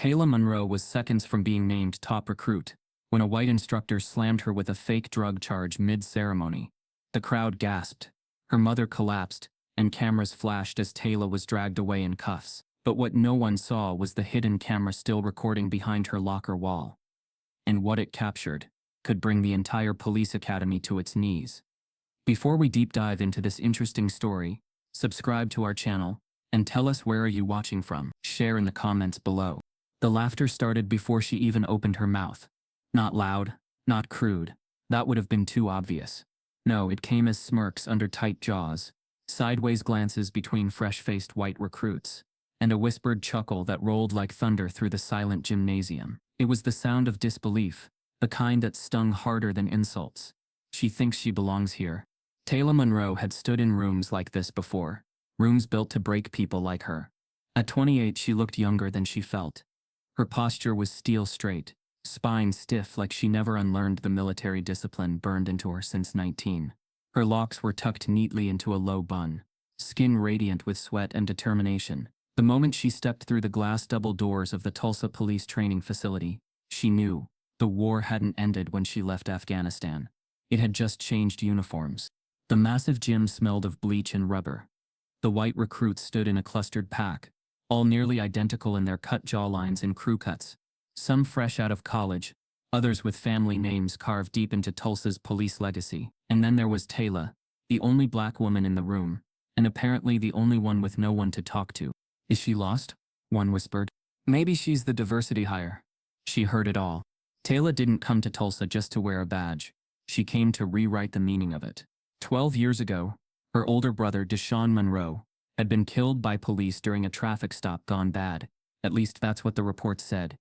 Tayla Monroe was seconds from being named top recruit when a white instructor slammed her with a fake drug charge mid-ceremony. The crowd gasped, her mother collapsed, and cameras flashed as Tayla was dragged away in cuffs. But what no one saw was the hidden camera still recording behind her locker wall. And what it captured could bring the entire police academy to its knees. Before we deep dive into this interesting story, subscribe to our channel and tell us where are you watching from. Share in the comments below. The laughter started before she even opened her mouth. Not loud, not crude. That would have been too obvious. No, it came as smirks under tight jaws, sideways glances between fresh-faced white recruits, and a whispered chuckle that rolled like thunder through the silent gymnasium. It was the sound of disbelief, the kind that stung harder than insults. She thinks she belongs here. Tayla Monroe had stood in rooms like this before, rooms built to break people like her. At 28, she looked younger than she felt. Her posture was steel straight, spine stiff like she never unlearned the military discipline burned into her since 19. Her locks were tucked neatly into a low bun, skin radiant with sweat and determination. The moment she stepped through the glass double doors of the Tulsa Police Training Facility, she knew the war hadn't ended when she left Afghanistan. It had just changed uniforms. The massive gym smelled of bleach and rubber. The white recruits stood in a clustered pack, all nearly identical in their cut jawlines and crew cuts. Some fresh out of college, others with family names carved deep into Tulsa's police legacy. And then there was Tayla, the only black woman in the room, and apparently the only one with no one to talk to. Is she lost? One whispered. Maybe she's the diversity hire. She heard it all. Tayla didn't come to Tulsa just to wear a badge. She came to rewrite the meaning of it. 12 years ago, her older brother Deshaun Monroe had been killed by police during a traffic stop gone bad. At least that's what the report said.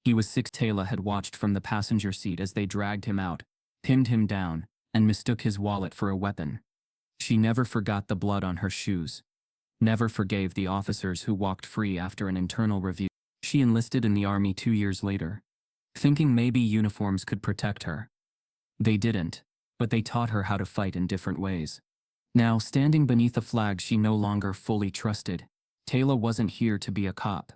He was 6. Tayla had watched from the passenger seat as they dragged him out, pinned him down, and mistook his wallet for a weapon. She never forgot the blood on her shoes. Never forgave the officers who walked free after an internal review. She enlisted in the Army 2 years later, thinking maybe uniforms could protect her. They didn't, but they taught her how to fight in different ways. Now, standing beneath a flag she no longer fully trusted, Tayla wasn't here to be a cop.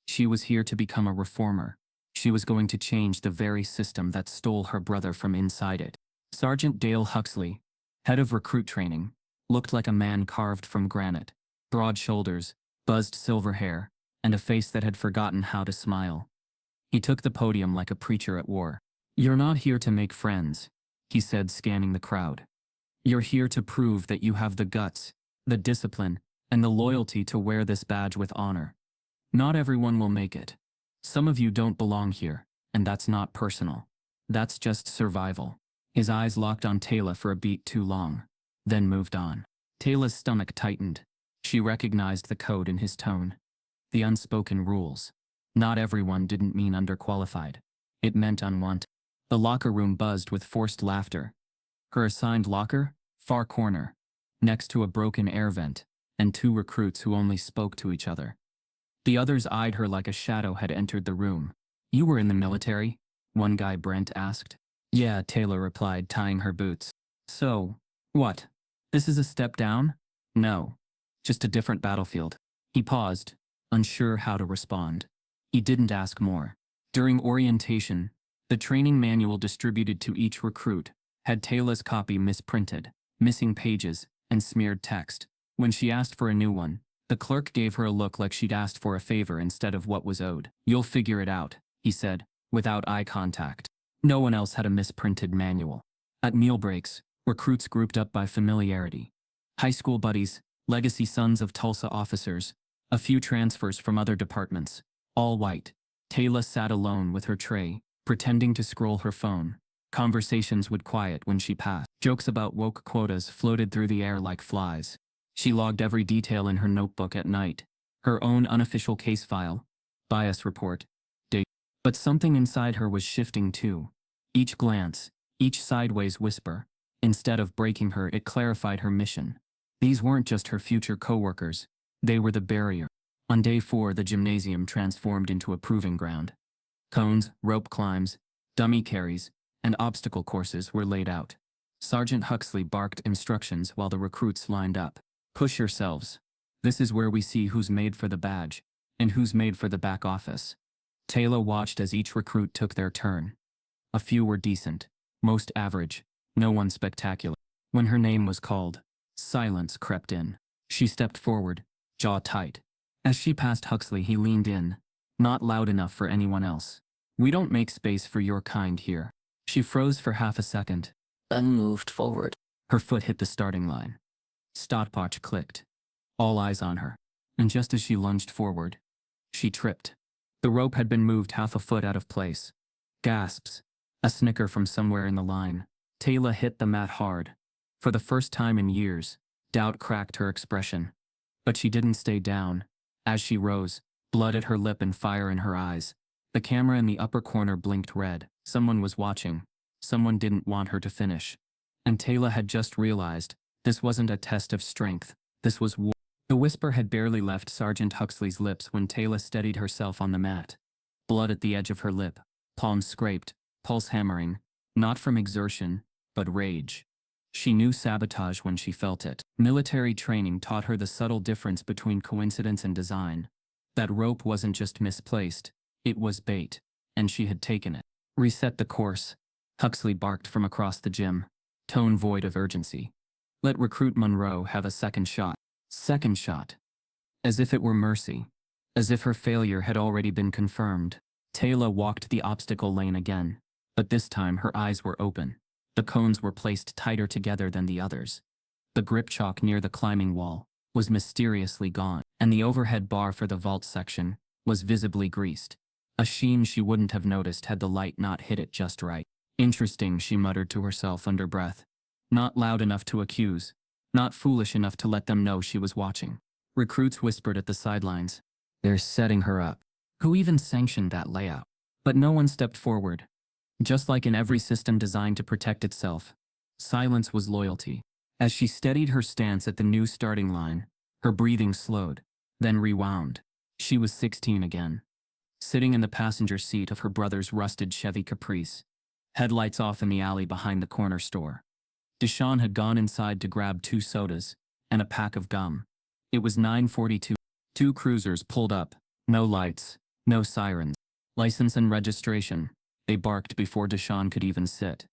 She was here to become a reformer. She was going to change the very system that stole her brother from inside it. Sergeant Dale Huxley, head of recruit training, looked like a man carved from granite. Broad shoulders, buzzed silver hair, and a face that had forgotten how to smile. He took the podium like a preacher at war. "You're not here to make friends," he said, scanning the crowd. "You're here to prove that you have the guts, the discipline, and the loyalty to wear this badge with honor. Not everyone will make it. Some of you don't belong here, and that's not personal. That's just survival." His eyes locked on Tayla for a beat too long, then moved on. Tayla's stomach tightened. She recognized the code in his tone. The unspoken rules. Not everyone didn't mean underqualified. It meant unwanted. The locker room buzzed with forced laughter. Her assigned locker? Far corner, next to a broken air vent, and 2 recruits who only spoke to each other. The others eyed her like a shadow had entered the room. "You were in the military?" one guy, Brent, asked. "Yeah," Tayla replied, tying her boots. "So, what? This is a step down?" "No. Just a different battlefield." He paused, unsure how to respond. He didn't ask more. During orientation, the training manual distributed to each recruit had Tayla's copy misprinted, missing pages, and smeared text. When she asked for a new one, the clerk gave her a look like she'd asked for a favor instead of what was owed. "You'll figure it out," he said, without eye contact. No one else had a misprinted manual. At meal breaks, recruits grouped up by familiarity. High school buddies, legacy sons of Tulsa officers, a few transfers from other departments, all white. Tayla sat alone with her tray, pretending to scroll her phone. Conversations would quiet when she passed. Jokes about woke quotas floated through the air like flies. She logged every detail in her notebook at night. Her own unofficial case file, bias report, date. But something inside her was shifting too. Each glance, each sideways whisper, instead of breaking her, it clarified her mission. These weren't just her future co-workers. They were the barrier. On day 4, the gymnasium transformed into a proving ground. Cones, rope climbs, dummy carries, and obstacle courses were laid out. Sergeant Huxley barked instructions while the recruits lined up. "Push yourselves. This is where we see who's made for the badge, and who's made for the back office." Tayla watched as each recruit took their turn. A few were decent, most average, no one spectacular. When her name was called, silence crept in. She stepped forward, jaw tight. As she passed Huxley, he leaned in, not loud enough for anyone else. "We don't make space for your kind here." She froze for half a second, then moved forward. Her foot hit the starting line. Stopwatch clicked. All eyes on her. And just as she lunged forward, she tripped. The rope had been moved half a foot out of place. Gasps. A snicker from somewhere in the line. Tayla hit the mat hard. For the first time in years, doubt cracked her expression. But she didn't stay down. As she rose, blood at her lip and fire in her eyes, the camera in the upper corner blinked red. Someone was watching. Someone didn't want her to finish. And Tayla had just realized, this wasn't a test of strength. This was war. The whisper had barely left Sergeant Huxley's lips when Tayla steadied herself on the mat. Blood at the edge of her lip, palms scraped, pulse hammering, not from exertion, but rage. She knew sabotage when she felt it. Military training taught her the subtle difference between coincidence and design. That rope wasn't just misplaced, it was bait, and she had taken it. "Reset the course," Huxley barked from across the gym, tone void of urgency. "Let Recruit Monroe have a second shot." Second shot. As if it were mercy. As if her failure had already been confirmed. Tayla walked the obstacle lane again, but this time her eyes were open. The cones were placed tighter together than the others. The grip chalk near the climbing wall was mysteriously gone, and the overhead bar for the vault section was visibly greased. A sheen she wouldn't have noticed had the light not hit it just right. "Interesting," she muttered to herself under breath. Not loud enough to accuse. Not foolish enough to let them know she was watching. Recruits whispered at the sidelines. "They're setting her up." Who even sanctioned that layout? But no one stepped forward. Just like in every system designed to protect itself, silence was loyalty. As she steadied her stance at the new starting line, her breathing slowed, then rewound. She was 16 again, sitting in the passenger seat of her brother's rusted Chevy Caprice, headlights off in the alley behind the corner store. Deshawn had gone inside to grab 2 sodas and a pack of gum. It was 9:42. 2 cruisers pulled up, no lights, no sirens. "License and registration," they barked before Deshawn could even sit.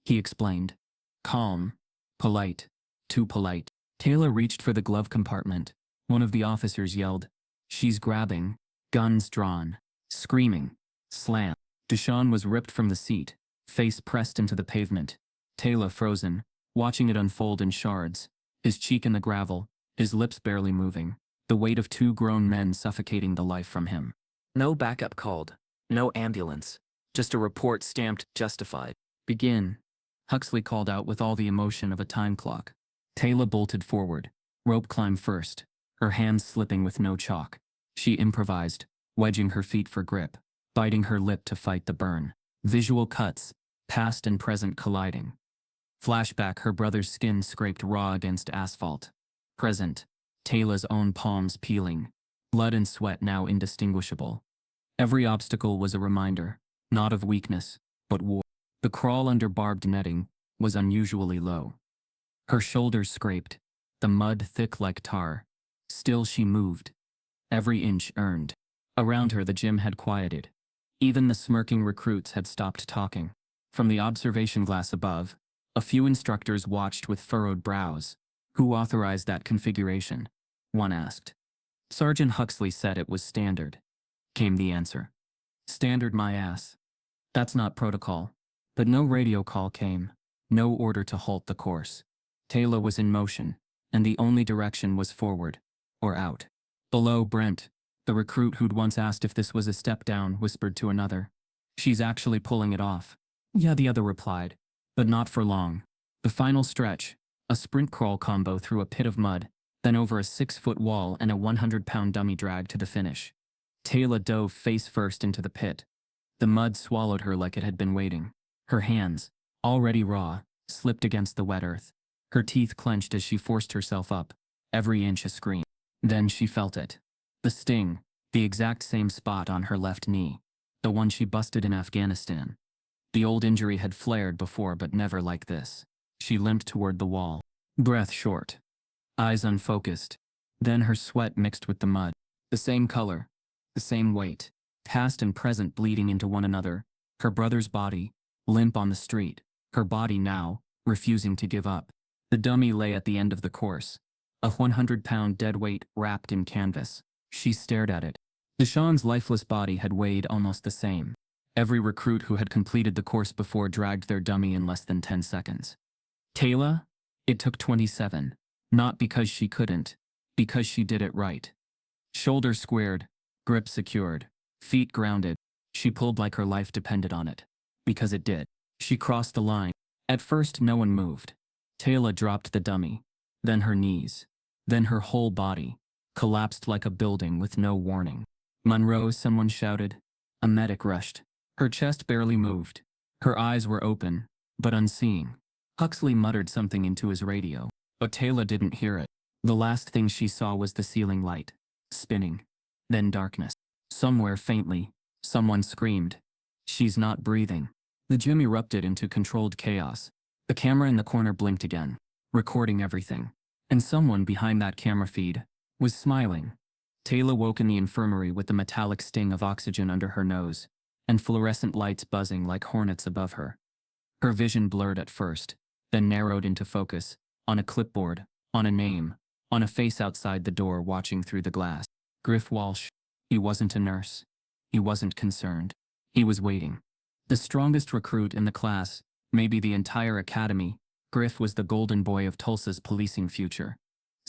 He explained. Calm, polite, too polite. Tayla reached for the glove compartment. One of the officers yelled, "She's grabbing," guns drawn, screaming, slam. Deshawn was ripped from the seat, face pressed into the pavement. Tayla frozen, watching it unfold in shards, his cheek in the gravel, his lips barely moving, the weight of 2 grown men suffocating the life from him. No backup called, no ambulance, just a report stamped justified. "Begin," Huxley called out with all the emotion of a time clock. Tayla bolted forward, rope climb first, her hands slipping with no chalk. She improvised, wedging her feet for grip, biting her lip to fight the burn. Visual cuts, past and present colliding. Flashback, her brother's skin scraped raw against asphalt. Present, Tayla's own palms peeling, blood and sweat now indistinguishable. Every obstacle was a reminder, not of weakness, but war. The crawl under barbed netting was unusually low. Her shoulders scraped, the mud thick like tar. Still she moved. Every inch earned. Around her the gym had quieted. Even the smirking recruits had stopped talking. From the observation glass above, a few instructors watched with furrowed brows. "Who authorized that configuration?" one asked. Sergeant Huxley said it was standard, came the answer. "Standard my ass. That's not protocol." But no radio call came, no order to halt the course. Tayla was in motion, and the only direction was forward, or out. Below, Brent, the recruit who'd once asked if this was a step down, whispered to another. "She's actually pulling it off." "Yeah," the other replied, but not for long. The final stretch, a sprint crawl combo through a pit of mud, then over a 6-foot wall and a 100-pound dummy drag to the finish. Tayla dove face first into the pit. The mud swallowed her like it had been waiting. Her hands, already raw, slipped against the wet earth. Her teeth clenched as she forced herself up, every inch a scream. Then she felt it. The sting, the exact same spot on her left knee, the one she busted in Afghanistan. The old injury had flared before, but never like this. She limped toward the wall, breath short, eyes unfocused. Then her sweat mixed with the mud. The same color, the same weight. past and present bleeding into one another, her brother's body, limp on the street, her body now, refusing to give up. The dummy lay at the end of the course, a 100-pound dead weight wrapped in canvas. She stared at it. Deshawn's lifeless body had weighed almost the same. Every recruit who had completed the course before dragged their dummy in less than 10 seconds. Tayla? It took 27. Not because she couldn't, because she did it right. Shoulders squared, grip secured, feet grounded. She pulled like her life depended on it. Because it did. She crossed the line. At first no one moved. Tayla dropped the dummy. Then her knees. Then her whole body. Collapsed like a building with no warning. Monroe, someone shouted. A medic rushed. Her chest barely moved. Her eyes were open, but unseeing. Huxley muttered something into his radio, but Tayla didn't hear it. The last thing she saw was the ceiling light, spinning. Then darkness. Somewhere faintly, someone screamed. She's not breathing. The gym erupted into controlled chaos. The camera in the corner blinked again, recording everything. And someone behind that camera feed was smiling. Tayla woke in the infirmary with the metallic sting of oxygen under her nose, and fluorescent lights buzzing like hornets above her. Her vision blurred at first, then narrowed into focus, on a clipboard, on a name, on a face outside the door watching through the glass. Griff Walsh. He wasn't a nurse. He wasn't concerned. He was waiting. The strongest recruit in the class, maybe the entire academy, Griff was the golden boy of Tulsa's policing future.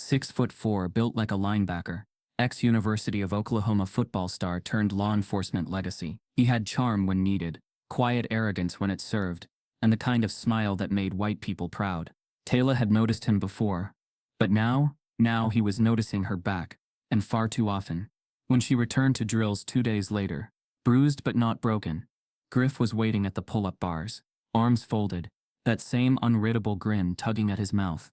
6'4", built like a linebacker, ex-University of Oklahoma football star turned law enforcement legacy. He had charm when needed, quiet arrogance when it served, and the kind of smile that made white people proud. Tayla had noticed him before, but now he was noticing her back, and far too often. When she returned to drills 2 days later, bruised but not broken, Griff was waiting at the pull-up bars, arms folded, that same unreadable grin tugging at his mouth.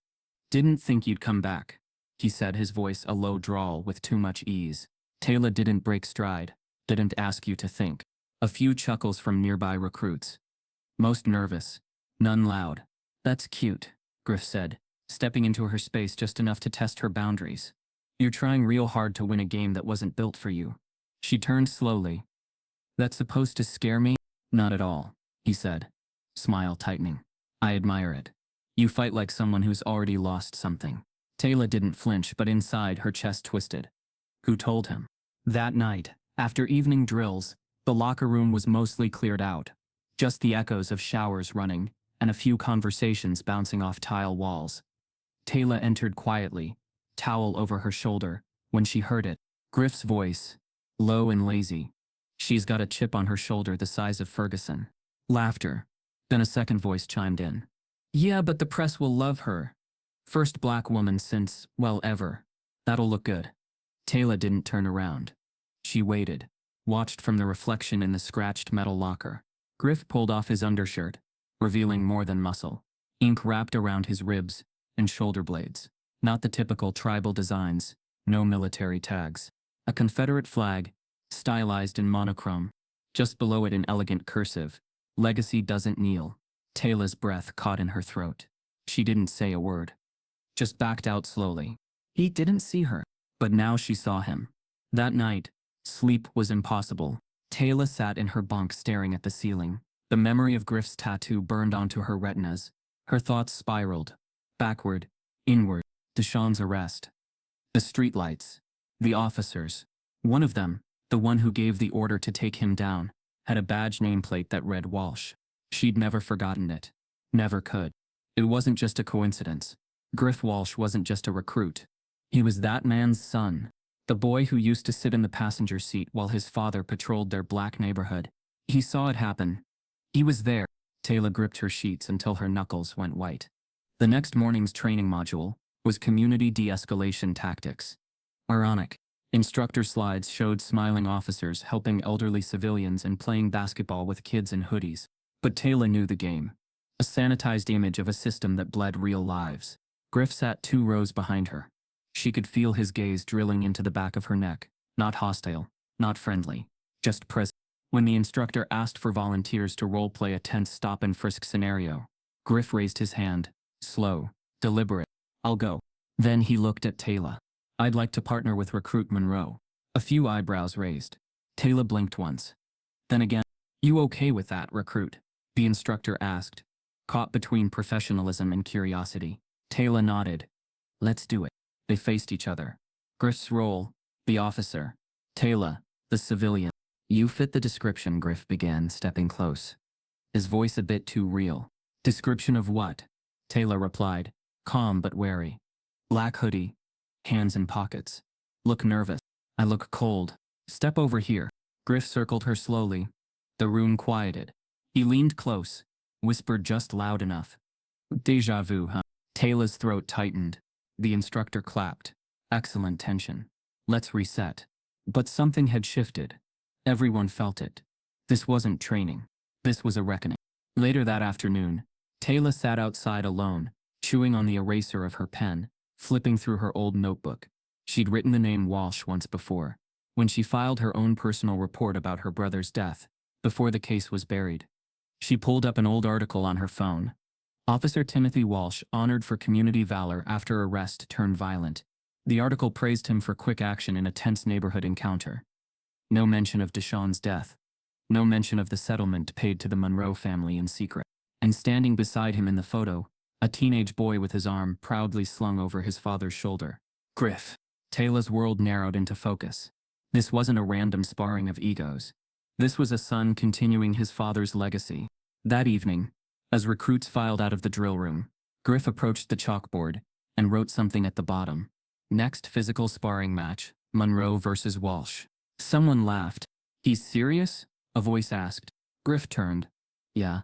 Didn't think you'd come back, he said, his voice a low drawl with too much ease. Tayla didn't break stride, didn't ask you to think. A few chuckles from nearby recruits. Most nervous, none loud. That's cute, Griff said, stepping into her space just enough to test her boundaries. You're trying real hard to win a game that wasn't built for you. She turned slowly. That's supposed to scare me? Not at all, he said, smile tightening. I admire it. You fight like someone who's already lost something. Tayla didn't flinch, but inside her chest twisted. Who told him? That night, after evening drills, the locker room was mostly cleared out. Just the echoes of showers running, and a few conversations bouncing off tile walls. Tayla entered quietly, towel over her shoulder, when she heard it. Griff's voice, low and lazy. She's got a chip on her shoulder the size of Ferguson. Laughter. Then a second voice chimed in. Yeah, but the press will love her. First black woman since, well, ever. That'll look good. Tayla didn't turn around. She waited, watched from the reflection in the scratched metal locker. Griff pulled off his undershirt, revealing more than muscle. Ink wrapped around his ribs and shoulder blades. Not the typical tribal designs, no military tags. A Confederate flag, stylized in monochrome. Just below it in elegant cursive, Legacy doesn't kneel. Tayla's breath caught in her throat. She didn't say a word. Just backed out slowly. He didn't see her, but now she saw him. That night, sleep was impossible. Tayla sat in her bunk staring at the ceiling. The memory of Griff's tattoo burned onto her retinas. Her thoughts spiraled. Backward, inward. Deshawn's arrest. The streetlights. The officers. One of them, the one who gave the order to take him down, had a badge nameplate that read Walsh. She'd never forgotten it. Never could. It wasn't just a coincidence. Griff Walsh wasn't just a recruit. He was that man's son. The boy who used to sit in the passenger seat while his father patrolled their black neighborhood. He saw it happen. He was there. Tayla gripped her sheets until her knuckles went white. The next morning's training module was community de-escalation tactics. Ironic. Instructor slides showed smiling officers helping elderly civilians and playing basketball with kids in hoodies. But Tayla knew the game. A sanitized image of a system that bled real lives. Griff sat 2 rows behind her. She could feel his gaze drilling into the back of her neck. Not hostile, not friendly, just present. When the instructor asked for volunteers to role-play a tense stop-and-frisk scenario, Griff raised his hand, slow, deliberate. I'll go. Then he looked at Tayla. I'd like to partner with Recruit Monroe. A few eyebrows raised. Tayla blinked once. Then again, "You okay with that, recruit?" the instructor asked, caught between professionalism and curiosity. Tayla nodded. "Let's do it." They faced each other. Griff's role, the officer. Tayla, the civilian. "You fit the description," Griff began, stepping close, his voice a bit too real. "Description of what?" Tayla replied, calm but wary. "Black hoodie, hands in pockets. Look nervous." "I look cold." "Step over here." Griff circled her slowly. The room quieted. He leaned close, whispered just loud enough. "Deja vu, huh?" Tayla's throat tightened. The instructor clapped. Excellent tension. "Let's reset." But something had shifted. Everyone felt it. This wasn't training. This was a reckoning. Later that afternoon, Tayla sat outside alone, chewing on the eraser of her pen, flipping through her old notebook. She'd written the name Walsh once before, when she filed her own personal report about her brother's death, before the case was buried. She pulled up an old article on her phone. Officer Timothy Walsh honored for community valor after arrest turned violent. The article praised him for quick action in a tense neighborhood encounter. No mention of Deshawn's death. No mention of the settlement paid to the Monroe family in secret. And standing beside him in the photo, a teenage boy with his arm proudly slung over his father's shoulder. Griff. Tayla's world narrowed into focus. This wasn't a random sparring of egos. This was a son continuing his father's legacy. That evening, as recruits filed out of the drill room, Griff approached the chalkboard and wrote something at the bottom. Next physical sparring match, Monroe versus Walsh. Someone laughed. "He's serious?" a voice asked. Griff turned. "Yeah.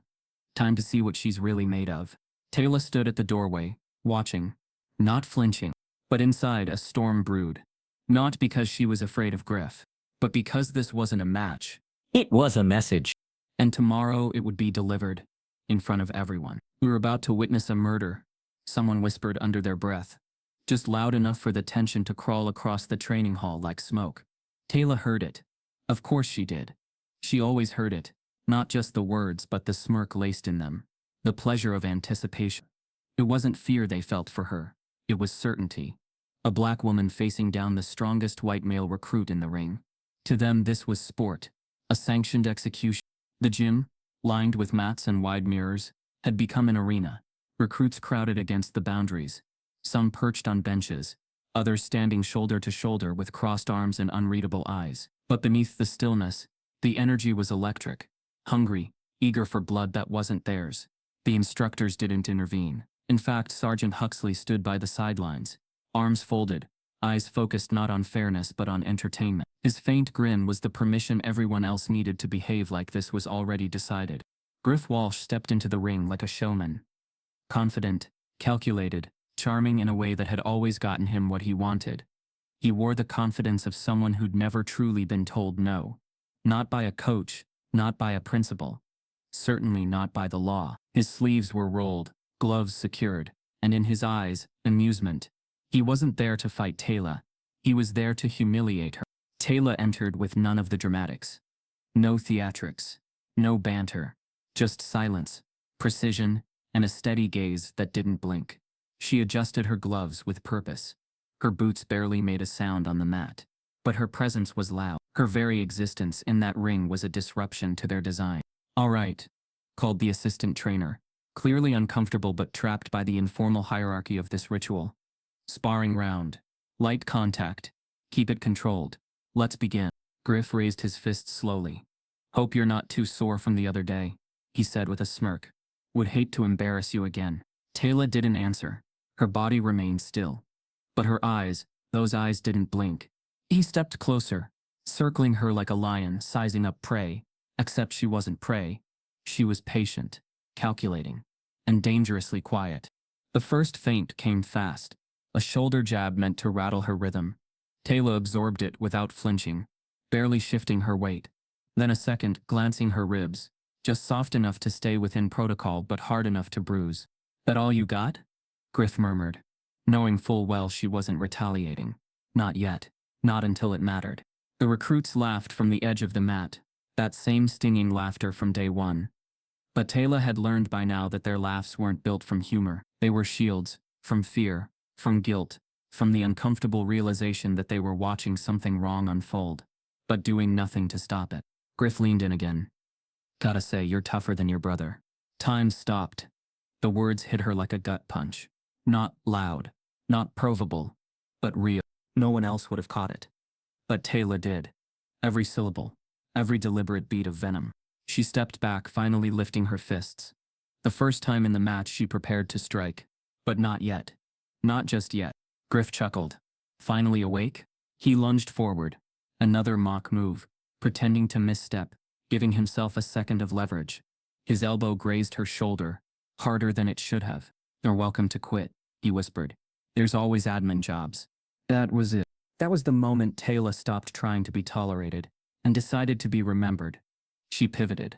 Time to see what she's really made of." Tayla stood at the doorway, watching, not flinching. But inside a storm brewed. Not because she was afraid of Griff, but because this wasn't a match. It was a message. And tomorrow it would be delivered, in front of everyone. "We were about to witness a murder," someone whispered under their breath, just loud enough for the tension to crawl across the training hall like smoke. Tayla heard it. Of course she did. She always heard it, not just the words but the smirk laced in them, the pleasure of anticipation. It wasn't fear they felt for her. It was certainty. A black woman facing down the strongest white male recruit in the ring. To them this was sport, a sanctioned execution. The gym, lined with mats and wide mirrors, had become an arena. Recruits crowded against the boundaries, some perched on benches, others standing shoulder to shoulder with crossed arms and unreadable eyes. But beneath the stillness, the energy was electric, hungry, eager for blood that wasn't theirs. The instructors didn't intervene. In fact, Sergeant Huxley stood by the sidelines, arms folded, eyes focused not on fairness but on entertainment. His faint grin was the permission everyone else needed to behave like this was already decided. Griff Walsh stepped into the ring like a showman. Confident, calculated, charming in a way that had always gotten him what he wanted. He wore the confidence of someone who'd never truly been told no. Not by a coach, not by a principal. Certainly not by the law. His sleeves were rolled, gloves secured, and in his eyes, amusement. He wasn't there to fight Tayla. He was there to humiliate her. Tayla entered with none of the dramatics. No theatrics. No banter. Just silence, precision, and a steady gaze that didn't blink. She adjusted her gloves with purpose. Her boots barely made a sound on the mat. But her presence was loud. Her very existence in that ring was a disruption to their design. "All right," called the assistant trainer, clearly uncomfortable but trapped by the informal hierarchy of this ritual. "Sparring round. Light contact. Keep it controlled. Let's begin." Griff raised his fist slowly. "Hope you're not too sore from the other day," he said with a smirk. "Would hate to embarrass you again." Tayla didn't answer. Her body remained still. But her eyes, those eyes didn't blink. He stepped closer, circling her like a lion sizing up prey, except she wasn't prey. She was patient, calculating, and dangerously quiet. The first feint came fast, a shoulder jab meant to rattle her rhythm. Tayla absorbed it without flinching, barely shifting her weight. Then a second, glancing her ribs, just soft enough to stay within protocol but hard enough to bruise. "That all you got?" Griff murmured, knowing full well she wasn't retaliating. Not yet. Not until it mattered. The recruits laughed from the edge of the mat, that same stinging laughter from day one. But Tayla had learned by now that their laughs weren't built from humor. They were shields, from fear, from guilt, from the uncomfortable realization that they were watching something wrong unfold. but doing nothing to stop it. Griff leaned in again. Gotta say, you're tougher than your brother. Time stopped. The words hit her like a gut punch. Not loud, not provable, but real. No one else would have caught it. But Tayla did. Every syllable, every deliberate beat of venom. She stepped back, finally lifting her fists. The first time in the match she prepared to strike. But not yet. Not just yet. Griff chuckled. Finally awake? He lunged forward. Another mock move, pretending to misstep, giving himself a second of leverage. His elbow grazed her shoulder, harder than it should have. You're welcome to quit, he whispered. There's always admin jobs. That was it. That was the moment Tayla stopped trying to be tolerated and decided to be remembered. She pivoted.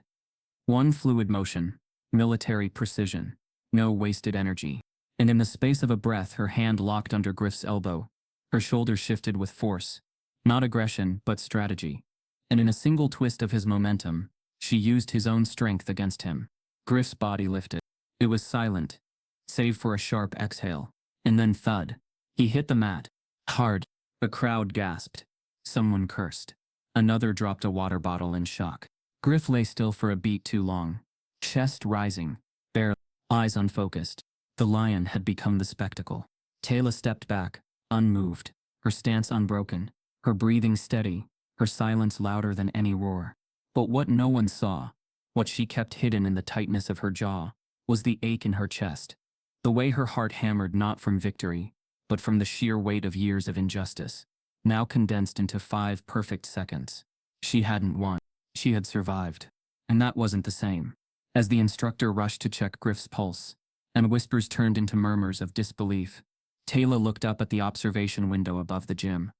One fluid motion, military precision, no wasted energy. And in the space of a breath, her hand locked under Griff's elbow. Her shoulder shifted with force. Not aggression, but strategy. And in a single twist of his momentum, she used his own strength against him. Griff's body lifted. It was silent, save for a sharp exhale. And then thud. He hit the mat. Hard. The crowd gasped. Someone cursed. Another dropped a water bottle in shock. Griff lay still for a beat too long. Chest rising, bare, eyes unfocused. The lion had become the spectacle. Tayla stepped back, unmoved, her stance unbroken, her breathing steady, her silence louder than any roar. But what no one saw, what she kept hidden in the tightness of her jaw, was the ache in her chest. The way her heart hammered not from victory, but from the sheer weight of years of injustice, now condensed into 5 perfect seconds. She hadn't won. She had survived. And that wasn't the same. As the instructor rushed to check Griff's pulse, and whispers turned into murmurs of disbelief, Tayla looked up at the observation window above the gym.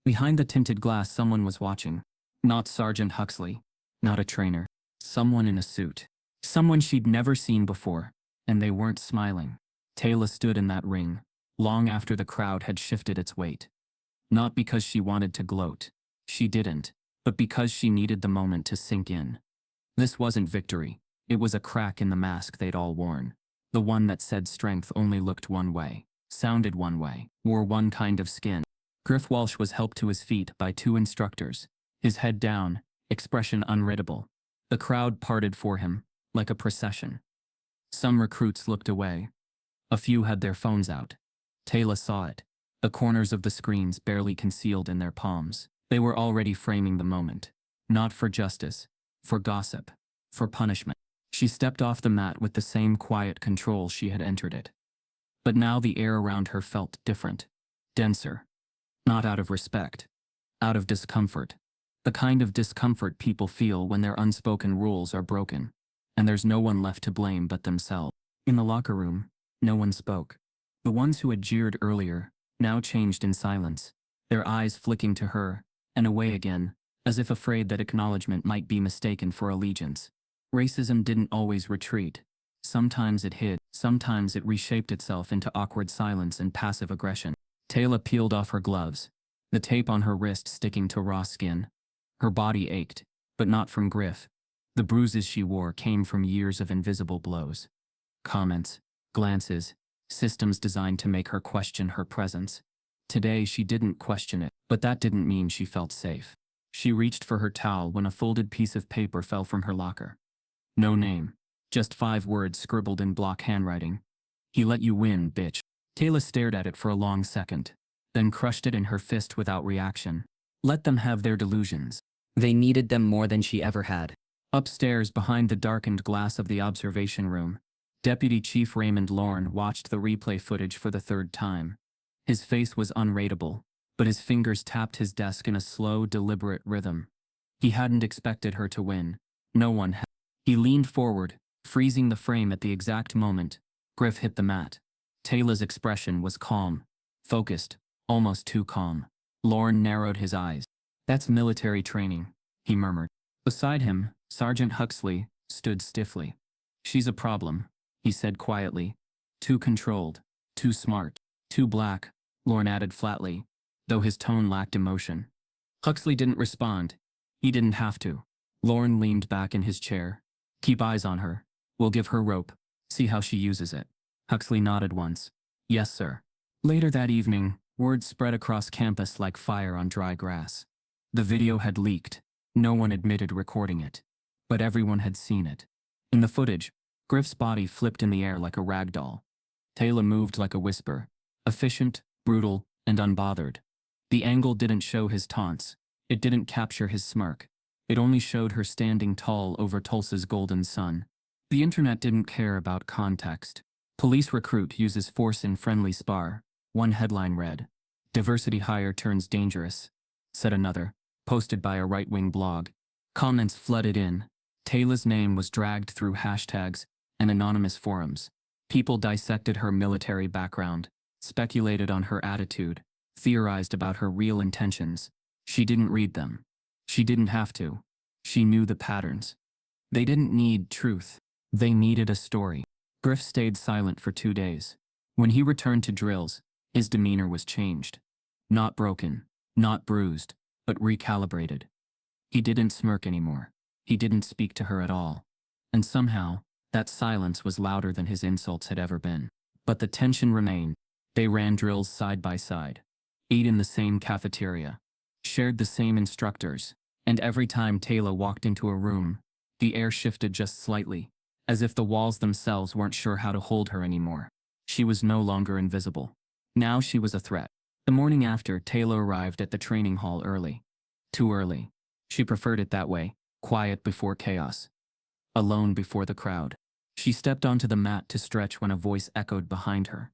Behind the tinted glass, someone was watching. Not Sergeant Huxley, not a trainer. Someone in a suit. Someone she'd never seen before, and they weren't smiling. Tayla stood in that ring, long after the crowd had shifted its weight. Not because she wanted to gloat. She didn't. But because she needed the moment to sink in. This wasn't victory. It was a crack in the mask they'd all worn. The one that said strength only looked one way, sounded one way, wore one kind of skin. Griff Walsh was helped to his feet by 2 instructors, his head down, expression unreadable. The crowd parted for him, like a procession. Some recruits looked away. A few had their phones out. Tayla saw it, the corners of the screens barely concealed in their palms. They were already framing the moment. Not for justice, for gossip, for punishment. She stepped off the mat with the same quiet control she had entered it. But now the air around her felt different, denser. Not out of respect, out of discomfort. The kind of discomfort people feel when their unspoken rules are broken, and there's no one left to blame but themselves. In the locker room, no one spoke. The ones who had jeered earlier now changed in silence, their eyes flicking to her, and away again, as if afraid that acknowledgement might be mistaken for allegiance. Racism didn't always retreat. Sometimes it hid, sometimes it reshaped itself into awkward silence and passive aggression. Tayla peeled off her gloves, the tape on her wrist sticking to raw skin. Her body ached, but not from Griff. The bruises she wore came from years of invisible blows. Comments, glances, systems designed to make her question her presence. Today she didn't question it, but that didn't mean she felt safe. She reached for her towel when a folded piece of paper fell from her locker. No name, just 5 words scribbled in block handwriting. He let you win, bitch. Tayla stared at it for a long second, then crushed it in her fist without reaction. Let them have their delusions. They needed them more than she ever had. Upstairs, behind the darkened glass of the observation room, Deputy Chief Raymond Lorne watched the replay footage for the 3rd time. His face was unreadable, but his fingers tapped his desk in a slow, deliberate rhythm. He hadn't expected her to win. No one had. He leaned forward, freezing the frame at the exact moment Griff hit the mat. Tayla's expression was calm, focused, almost too calm. Lorne narrowed his eyes. That's military training, he murmured. Beside him, Sergeant Huxley stood stiffly. She's a problem, he said quietly. Too controlled, too smart, too black, Lorne added flatly, though his tone lacked emotion. Huxley didn't respond. He didn't have to. Lorne leaned back in his chair. Keep eyes on her. We'll give her rope. See how she uses it. Huxley nodded once. Yes, sir. Later that evening, word spread across campus like fire on dry grass. The video had leaked. No one admitted recording it. But everyone had seen it. In the footage, Griff's body flipped in the air like a rag doll. Tayla moved like a whisper. Efficient, brutal, and unbothered. The angle didn't show his taunts. It didn't capture his smirk. It only showed her standing tall over Tulsa's golden sun. The internet didn't care about context. Police recruit uses force in friendly spar. One headline read, "Diversity hire turns dangerous," said another, posted by a right-wing blog. Comments flooded in. Tayla's name was dragged through hashtags and anonymous forums. People dissected her military background, speculated on her attitude, theorized about her real intentions. She didn't read them. She didn't have to. She knew the patterns. They didn't need truth. They needed a story. Griff stayed silent for 2 days. When he returned to drills, his demeanor was changed. Not broken, not bruised, but recalibrated. He didn't smirk anymore. He didn't speak to her at all. And somehow, that silence was louder than his insults had ever been. But the tension remained. They ran drills side by side, ate in the same cafeteria, shared the same instructors, and every time Tayla walked into a room, the air shifted just slightly, as if the walls themselves weren't sure how to hold her anymore. She was no longer invisible. Now she was a threat. The morning after, Tayla arrived at the training hall early. Too early. She preferred it that way, quiet before chaos. Alone before the crowd. She stepped onto the mat to stretch when a voice echoed behind her.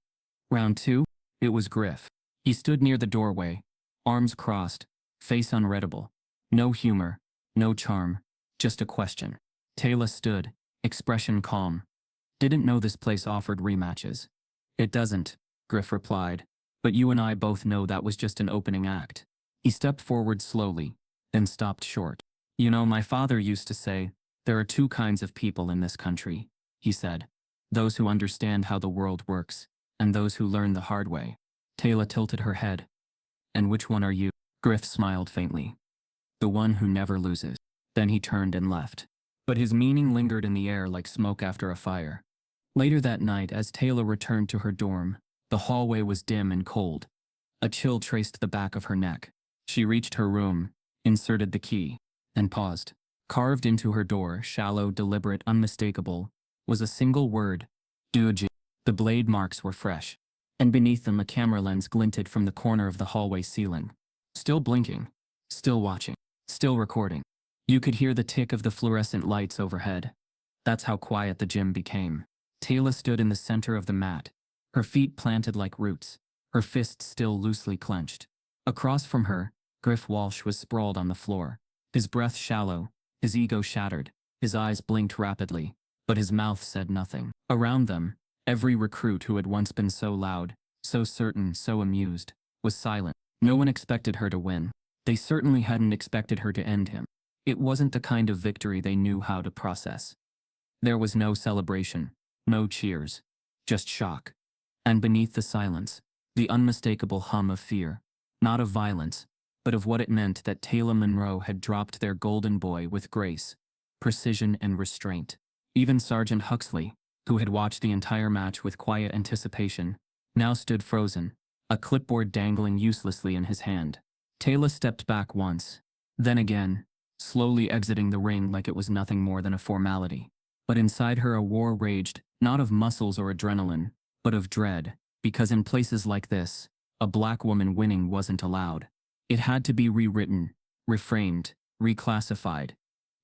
Round 2? It was Griff. He stood near the doorway, arms crossed, face unreadable. No humor, no charm, just a question. Tayla stood, expression calm. Didn't know this place offered rematches. It doesn't, Griff replied. But you and I both know that was just an opening act. He stepped forward slowly, then stopped short. You know, my father used to say, there are 2 kinds of people in this country, he said. Those who understand how the world works, and those who learn the hard way. Tayla tilted her head. And which one are you? Griff smiled faintly. The one who never loses. Then he turned and left. But his meaning lingered in the air like smoke after a fire. Later that night, as Tayla returned to her dorm, the hallway was dim and cold. A chill traced the back of her neck. She reached her room, inserted the key, and paused. Carved into her door, shallow, deliberate, unmistakable, was a single word, "Duji." The blade marks were fresh, and beneath them a camera lens glinted from the corner of the hallway ceiling. Still blinking, still watching, still recording. You could hear the tick of the fluorescent lights overhead. That's how quiet the gym became. Tayla stood in the center of the mat, her feet planted like roots, her fists still loosely clenched. Across from her, Griff Walsh was sprawled on the floor, his breath shallow, his ego shattered, his eyes blinked rapidly, but his mouth said nothing. Around them, every recruit who had once been so loud, so certain, so amused, was silent. No one expected her to win. They certainly hadn't expected her to end him. It wasn't the kind of victory they knew how to process. There was no celebration, no cheers, just shock. And beneath the silence, the unmistakable hum of fear, not of violence, but of what it meant that Tayla Monroe had dropped their golden boy with grace, precision, and restraint. Even Sergeant Huxley, who had watched the entire match with quiet anticipation, now stood frozen, a clipboard dangling uselessly in his hand. Tayla stepped back once, then again, slowly exiting the ring like it was nothing more than a formality. But inside her a war raged, not of muscles or adrenaline, but of dread, because in places like this, a black woman winning wasn't allowed. It had to be rewritten, reframed, reclassified.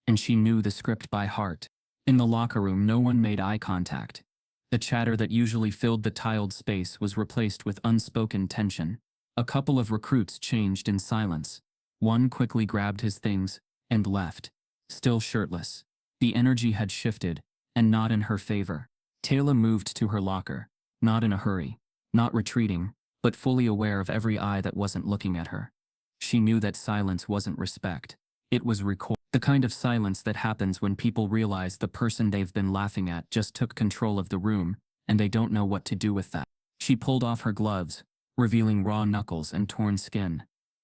And she knew the script by heart. In the locker room, no one made eye contact. The chatter that usually filled the tiled space was replaced with unspoken tension. A couple of recruits changed in silence. One quickly grabbed his things and left, still shirtless. The energy had shifted, and not in her favor. Tayla moved to her locker, not in a hurry, not retreating, but fully aware of every eye that wasn't looking at her. She knew that silence wasn't respect. It was recoil. The kind of silence that happens when people realize the person they've been laughing at just took control of the room, and they don't know what to do with that. She pulled off her gloves, revealing raw knuckles and torn skin.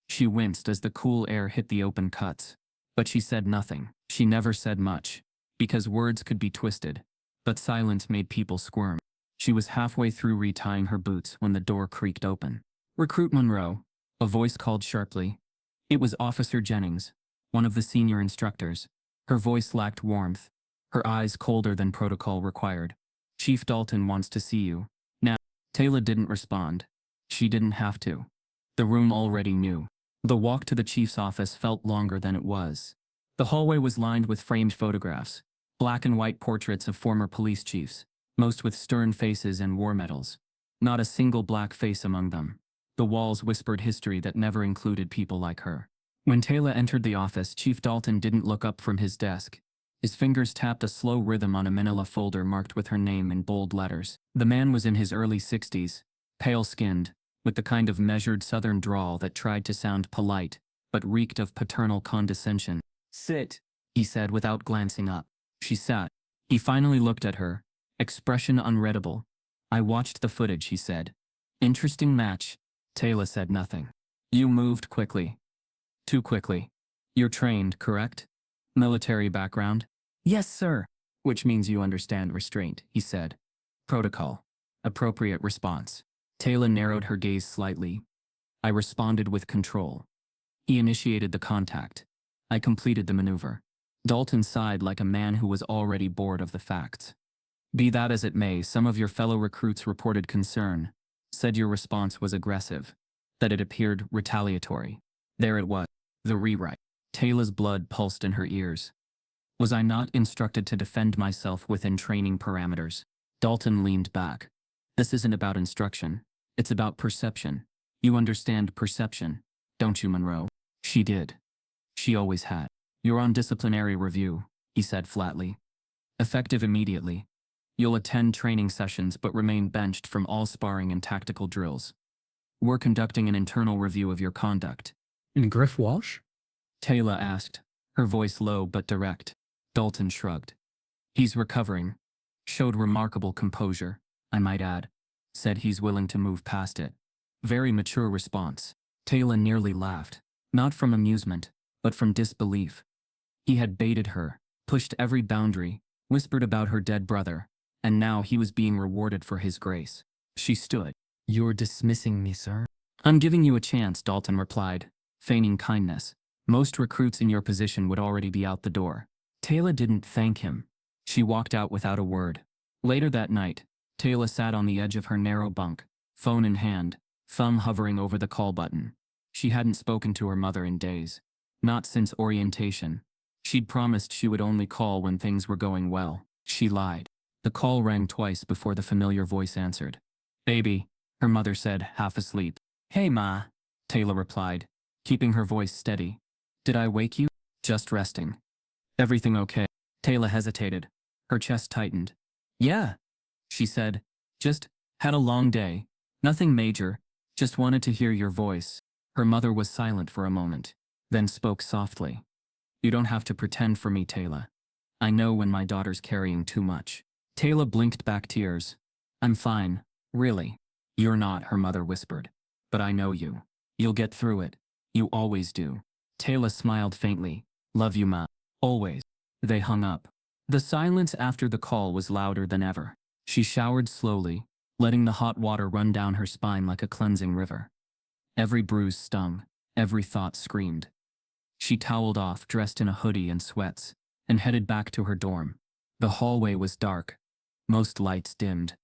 She winced as the cool air hit the open cuts. But she said nothing. She never said much, because words could be twisted, but silence made people squirm. She was halfway through retying her boots when the door creaked open. "Recruit Monroe," a voice called sharply. It was Officer Jennings, one of the senior instructors. Her voice lacked warmth, her eyes colder than protocol required. Chief Dalton wants to see you. Now, Tayla didn't respond. She didn't have to. The room already knew. The walk to the chief's office felt longer than it was. The hallway was lined with framed photographs, black and white portraits of former police chiefs, most with stern faces and war medals. Not a single black face among them. The walls whispered history that never included people like her. When Tayla entered the office, Chief Dalton didn't look up from his desk. His fingers tapped a slow rhythm on a manila folder marked with her name in bold letters. The man was in his early 60s, pale-skinned, with the kind of measured southern drawl that tried to sound polite, but reeked of paternal condescension. "Sit," he said without glancing up. She sat. He finally looked at her, expression unreadable. "I watched the footage," he said. "Interesting match." Tayla said nothing. "You moved quickly. Too quickly. You're trained, correct? Military background?" "Yes, sir." "Which means you understand restraint," he said. "Protocol. Appropriate response." Tayla narrowed her gaze slightly. "I responded with control. He initiated the contact. I completed the maneuver." Dalton sighed like a man who was already bored of the facts. "Be that as it may, some of your fellow recruits reported concern, said your response was aggressive, that it appeared retaliatory. There it was, the rewrite." Tayla's blood pulsed in her ears. "Was I not instructed to defend myself within training parameters?" Dalton leaned back. "This isn't about instruction. It's about perception. You understand perception, don't you, Monroe?" She did. She always had. "You're on disciplinary review," he said flatly. "Effective immediately. You'll attend training sessions but remain benched from all sparring and tactical drills. We're conducting an internal review of your conduct." And Griff Walsh? Tayla asked, her voice low but direct. Dalton shrugged. "He's recovering. Showed remarkable composure, I might add. Said he's willing to move past it." Very mature response. Tayla nearly laughed, not from amusement, but from disbelief. He had baited her, pushed every boundary, whispered about her dead brother, and now he was being rewarded for his grace. She stood. "You're dismissing me, sir?" "I'm giving you a chance," Dalton replied, feigning kindness. "Most recruits in your position would already be out the door." Tayla didn't thank him. She walked out without a word. Later that night, Tayla sat on the edge of her narrow bunk, phone in hand, thumb hovering over the call button. She hadn't spoken to her mother in days. Not since orientation. She'd promised she would only call when things were going well. She lied. The call rang twice before the familiar voice answered. "Baby," her mother said, half asleep. "Hey, Ma," Tayla replied, keeping her voice steady. "Did I wake you?" "Just resting." "Everything okay?" Tayla hesitated. Her chest tightened. "Yeah," she said. "Just had a long day. Nothing major. Just wanted to hear your voice." Her mother was silent for a moment, then spoke softly. "You don't have to pretend for me, Tayla. I know when my daughter's carrying too much." Tayla blinked back tears. "I'm fine, really." "You're not," her mother whispered. "But I know you. You'll get through it. You always do." Tayla smiled faintly. "Love you, Ma. Always." They hung up. The silence after the call was louder than ever. She showered slowly, letting the hot water run down her spine like a cleansing river. Every bruise stung, every thought screamed. She toweled off, dressed in a hoodie and sweats, and headed back to her dorm. The hallway was dark. Most lights dimmed.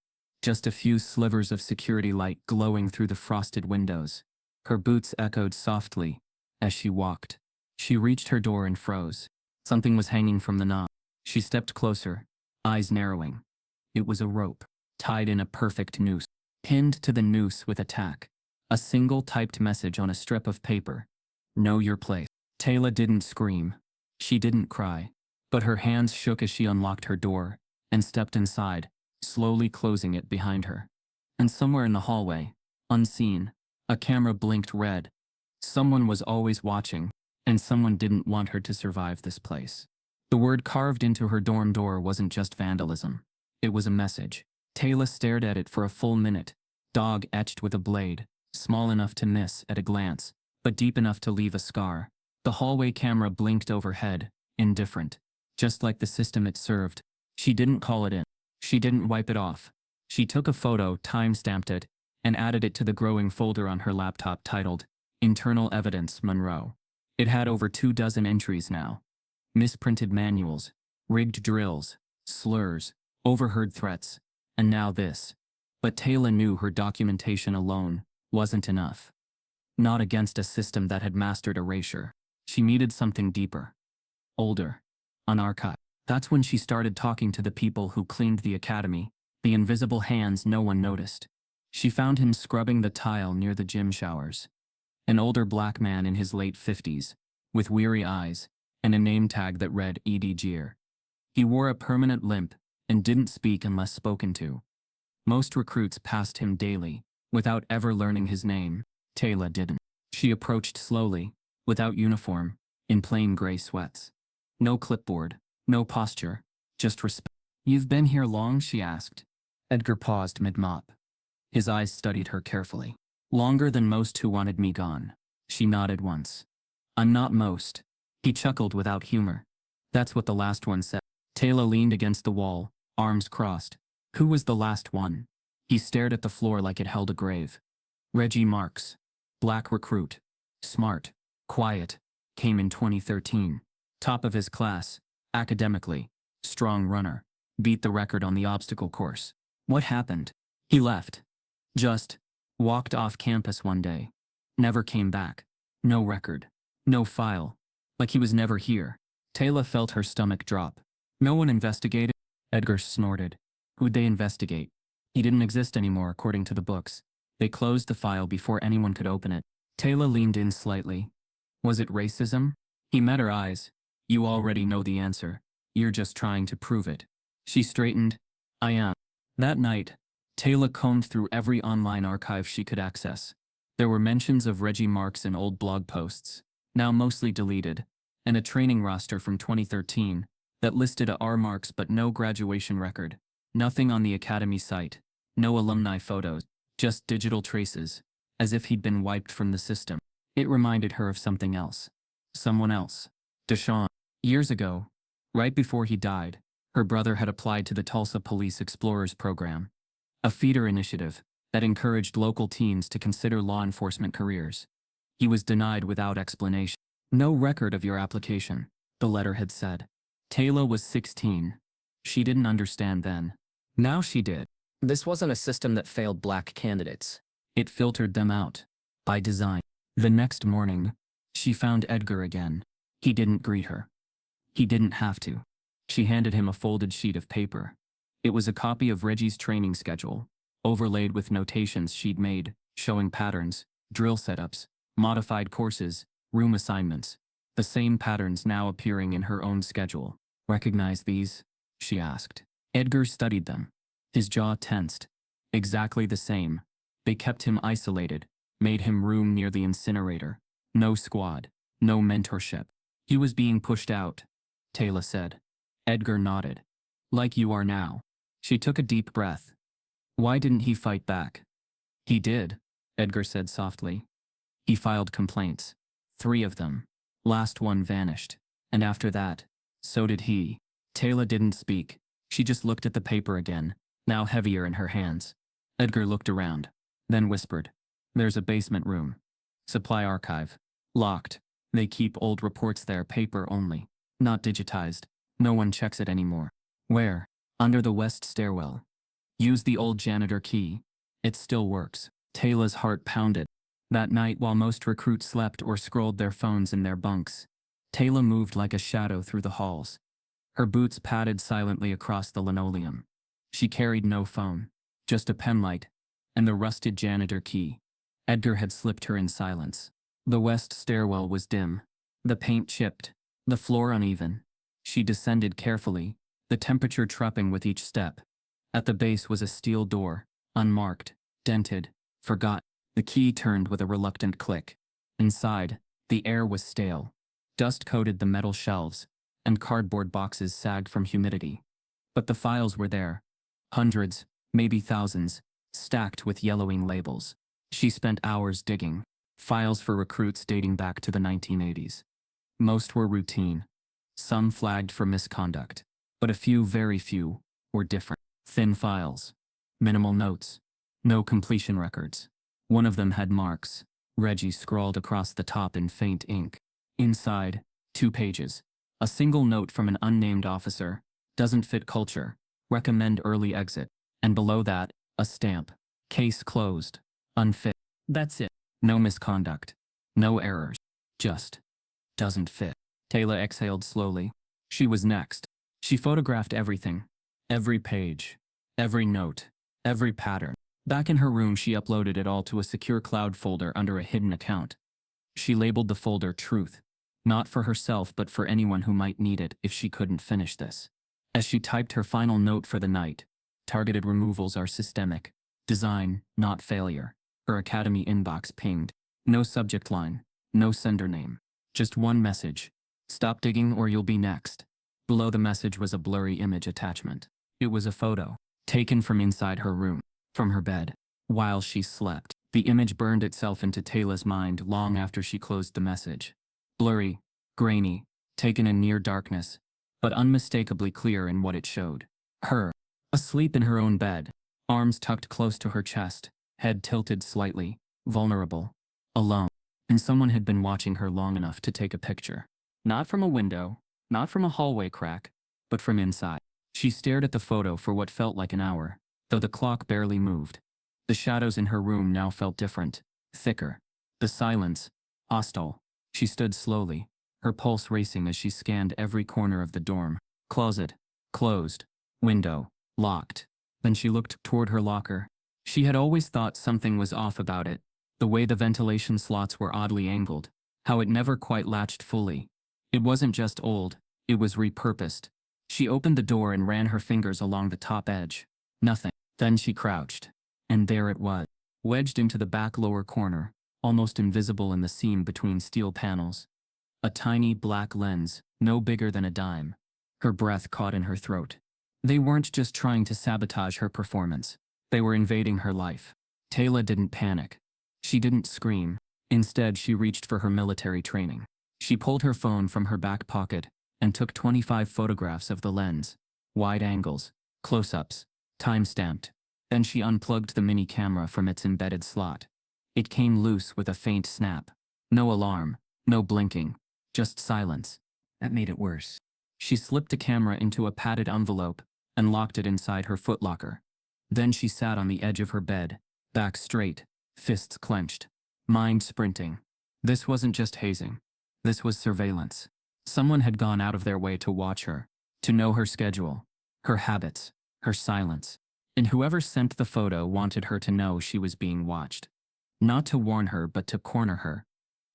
Just a few slivers of security light glowing through the frosted windows. Her boots echoed softly as she walked. She reached her door and froze. Something was hanging from the knob. She stepped closer, eyes narrowing. It was a rope, tied in a perfect noose, pinned to the noose with a tack. A single typed message on a strip of paper. "Know your place." Tayla didn't scream. She didn't cry. But her hands shook as she unlocked her door and stepped inside, slowly closing it behind her. And somewhere in the hallway, unseen, a camera blinked red. Someone was always watching, and someone didn't want her to survive this place. The word carved into her dorm door wasn't just vandalism. It was a message. Tayla stared at it for a full minute. Dog etched with a blade, small enough to miss at a glance, but deep enough to leave a scar. The hallway camera blinked overhead, indifferent. Just like the system it served. She didn't call it in. She didn't wipe it off. She took a photo, time-stamped it, and added it to the growing folder on her laptop titled, "Internal Evidence, Monroe." It had over 24 entries now. Misprinted manuals, rigged drills, slurs, overheard threats, and now this. But Tayla knew her documentation alone wasn't enough. Not against a system that had mastered erasure. She needed something deeper. Older. Unarchived. That's when she started talking to the people who cleaned the academy, the invisible hands no one noticed. She found him scrubbing the tile near the gym showers. An older black man in his late 50s, with weary eyes, and a name tag that read ED. He wore a permanent limp and didn't speak unless spoken to. Most recruits passed him daily, without ever learning his name. Tayla didn't. She approached slowly, without uniform, in plain gray sweats. No clipboard, no posture, just respect. "You've been here long?" she asked. Edgar paused mid-mop. His eyes studied her carefully. "Longer than most who wanted me gone." She nodded once. "I'm not most." He chuckled without humor. "That's what the last one said." Tayla leaned against the wall, arms crossed. Who was the last one? He stared at the floor like it held a grave. Reggie Marks. Black recruit. Smart. Quiet. Came in 2013. Top of his class. Academically. Strong runner. Beat the record on the obstacle course. What happened? He left. Just walked off campus one day. Never came back. No record. No file. Like he was never here. Tayla felt her stomach drop. No one investigated? Edgar snorted. Who'd they investigate? He didn't exist anymore according to the books. They closed the file before anyone could open it. Tayla leaned in slightly. Was it racism? He met her eyes. You already know the answer. You're just trying to prove it. She straightened. I am. That night, Tayla combed through every online archive she could access. There were mentions of Reggie Marks in old blog posts, now mostly deleted, and a training roster from 2013 that listed a R Marks but no graduation record. Nothing on the academy site. No alumni photos. Just digital traces, as if he'd been wiped from the system. It reminded her of something else. Someone else. Deshaun. Years ago, right before he died, her brother had applied to the Tulsa Police Explorers Program, a feeder initiative that encouraged local teens to consider law enforcement careers. He was denied without explanation. No record of your application, the letter had said. Tayla was 16. She didn't understand then. Now she did. This wasn't a system that failed black candidates. It filtered them out. By design. The next morning, she found Edgar again. He didn't greet her. He didn't have to. She handed him a folded sheet of paper. It was a copy of Reggie's training schedule, overlaid with notations she'd made, showing patterns, drill setups, modified courses, room assignments. The same patterns now appearing in her own schedule. Recognize these? She asked. Edgar studied them. His jaw tensed. Exactly the same. They kept him isolated, made him room near the incinerator. No squad, no mentorship. He was being pushed out, Tayla said. Edgar nodded. Like you are now. She took a deep breath. Why didn't he fight back? He did, Edgar said softly. He filed complaints. 3 of them. Last one vanished. And after that, so did he. Tayla didn't speak. She just looked at the paper again, now heavier in her hands. Edgar looked around, then whispered. There's a basement room. Supply archive. Locked. They keep old reports there, paper only. Not digitized. No one checks it anymore. Where? Under the west stairwell. Use the old janitor key. It still works. Tayla's heart pounded. That night, while most recruits slept or scrolled their phones in their bunks, Tayla moved like a shadow through the halls. Her boots padded silently across the linoleum. She carried no phone, just a penlight, and the rusted janitor key. Edgar had slipped her in silence. The west stairwell was dim, the paint chipped, the floor uneven. She descended carefully, the temperature tripping with each step. At the base was a steel door, unmarked, dented, forgotten. The key turned with a reluctant click. Inside, the air was stale. Dust coated the metal shelves, and cardboard boxes sagged from humidity. But the files were there. Hundreds, maybe thousands, stacked with yellowing labels. She spent hours digging. Files for recruits dating back to the 1980s. Most were routine. Some flagged for misconduct. But a few, very few, were different. Thin files. Minimal notes. No completion records. One of them had marks. Reggie scrawled across the top in faint ink. Inside, 2 pages. A single note from an unnamed officer. Doesn't fit culture. Recommend early exit. And below that, a stamp. Case closed. Unfit. That's it. No misconduct. No errors. Just doesn't fit. Tayla exhaled slowly. She was next. She photographed everything. Every page. Every note. Every pattern. Back in her room, she uploaded it all to a secure cloud folder under a hidden account. She labeled the folder Truth. Not for herself, but for anyone who might need it if she couldn't finish this. As she typed her final note for the night, targeted removals are systemic. Design, not failure. Her academy inbox pinged. No subject line. No sender name. Just one message. Stop digging or you'll be next. Below the message was a blurry image attachment. It was a photo, taken from inside her room, from her bed, while she slept. The image burned itself into Tayla's mind long after she closed the message. Blurry, grainy, taken in near darkness, but unmistakably clear in what it showed. Her, asleep in her own bed, arms tucked close to her chest, head tilted slightly, vulnerable, alone. And someone had been watching her long enough to take a picture. Not from a window, not from a hallway crack, but from inside. She stared at the photo for what felt like an hour, though the clock barely moved. The shadows in her room now felt different, thicker. The silence, hostile. She stood slowly, her pulse racing as she scanned every corner of the dorm. Closet, closed. Window, locked. Then she looked toward her locker. She had always thought something was off about it. The way the ventilation slots were oddly angled, how it never quite latched fully. It wasn't just old, it was repurposed. She opened the door and ran her fingers along the top edge. Nothing. Then she crouched. And there it was, wedged into the back lower corner, almost invisible in the seam between steel panels. A tiny black lens, no bigger than a dime. Her breath caught in her throat. They weren't just trying to sabotage her performance. They were invading her life. Tayla didn't panic. She didn't scream. Instead, she reached for her military training. She pulled her phone from her back pocket and took 25 photographs of the lens. Wide angles, close-ups, time-stamped. Then she unplugged the mini camera from its embedded slot. It came loose with a faint snap. No alarm, no blinking, just silence. That made it worse. She slipped the camera into a padded envelope and locked it inside her footlocker. Then she sat on the edge of her bed, back straight, fists clenched, mind sprinting. This wasn't just hazing. This was surveillance. Someone had gone out of their way to watch her, to know her schedule, her habits, her silence. And whoever sent the photo wanted her to know she was being watched. Not to warn her, but to corner her.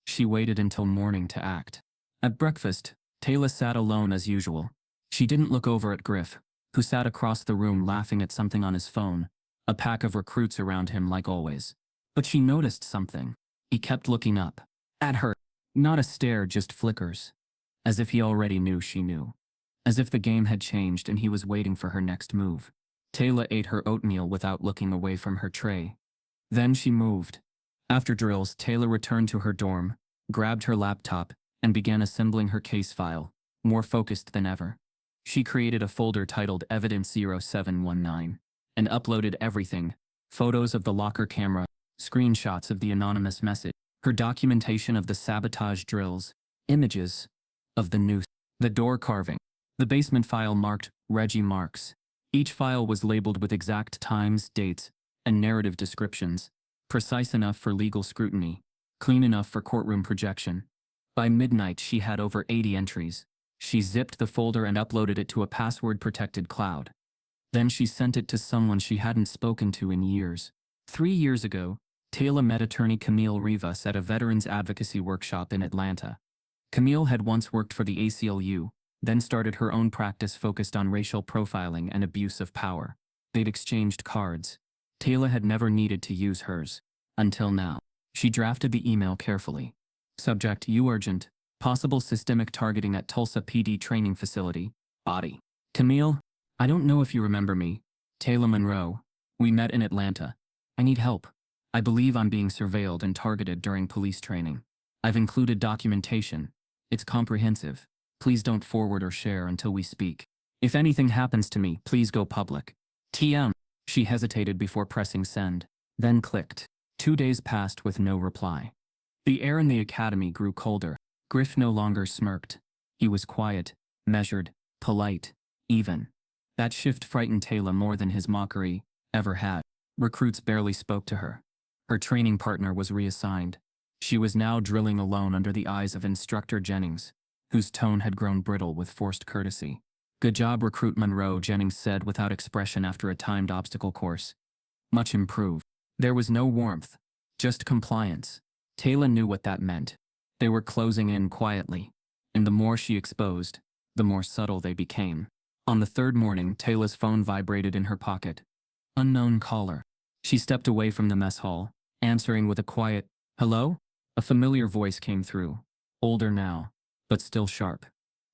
She waited until morning to act. At breakfast, Tayla sat alone as usual. She didn't look over at Griff, who sat across the room laughing at something on his phone, a pack of recruits around him like always. But she noticed something. He kept looking up. At her. Not a stare, just flickers. As if he already knew she knew. As if the game had changed and he was waiting for her next move. Tayla ate her oatmeal without looking away from her tray. Then she moved. After drills, Tayla returned to her dorm, grabbed her laptop, and began assembling her case file, more focused than ever. She created a folder titled Evidence 0719 and uploaded everything: photos of the locker camera, screenshots of the anonymous message, her documentation of the sabotage drills, images of the noose, the door carving, the basement file marked Reggie Marks. Each file was labeled with exact times, dates, and narrative descriptions, precise enough for legal scrutiny, clean enough for courtroom projection. By midnight, she had over 80 entries. She zipped the folder and uploaded it to a password-protected cloud. Then she sent it to someone she hadn't spoken to in years. 3 years ago, Tayla met attorney Camille Rivas at a veterans advocacy workshop in Atlanta. Camille had once worked for the ACLU, then started her own practice focused on racial profiling and abuse of power. They'd exchanged cards. Tayla had never needed to use hers. Until now. She drafted the email carefully. Subject: You urgent. Possible systemic targeting at Tulsa PD training facility. Body: Camille, I don't know if you remember me. Tayla Monroe. We met in Atlanta. I need help. I believe I'm being surveilled and targeted during police training. I've included documentation. It's comprehensive. Please don't forward or share until we speak. If anything happens to me, please go public. TM. She hesitated before pressing send, then clicked. 2 days passed with no reply. The air in the academy grew colder. Griff no longer smirked. He was quiet, measured, polite, even. That shift frightened Tayla more than his mockery ever had. Recruits barely spoke to her. Her training partner was reassigned. She was now drilling alone under the eyes of Instructor Jennings, whose tone had grown brittle with forced courtesy. "Good job, Recruit Monroe," Jennings said without expression after a timed obstacle course. "Much improved." There was no warmth, just compliance. Tayla knew what that meant. They were closing in quietly, and the more she exposed, the more subtle they became. On the third morning, Tayla's phone vibrated in her pocket. Unknown caller. She stepped away from the mess hall, answering with a quiet, "Hello?" A familiar voice came through, older now, but still sharp.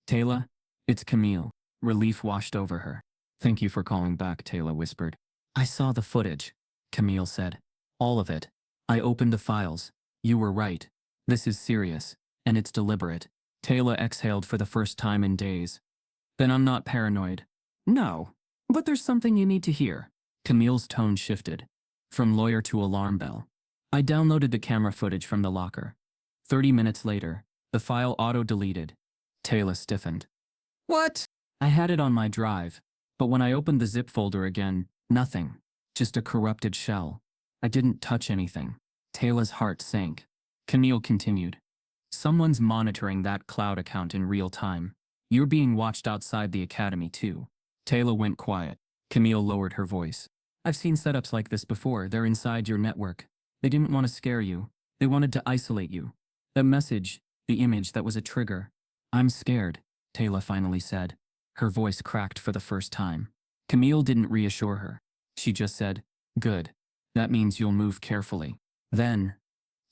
"Tayla, it's Camille." Relief washed over her. "Thank you for calling back," Tayla whispered. "I saw the footage," Camille said. "All of it. I opened the files. You were right. This is serious, and it's deliberate." Tayla exhaled for the first time in days. "Then I'm not paranoid." "No, but there's something you need to hear." Camille's tone shifted, from lawyer to alarm bell. "I downloaded the camera footage from the locker. 30 minutes later, the file auto-deleted." Tayla stiffened. "What?" "I had it on my drive, but when I opened the zip folder again, nothing. Just a corrupted shell. I didn't touch anything." Tayla's heart sank. Camille continued. "Someone's monitoring that cloud account in real time. You're being watched outside the academy too." Tayla went quiet. Camille lowered her voice. "I've seen setups like this before. They're inside your network. They didn't want to scare you. They wanted to isolate you. The message, the image, that was a trigger." "I'm scared," Tayla finally said. Her voice cracked for the first time. Camille didn't reassure her. She just said, "Good. That means you'll move carefully." Then,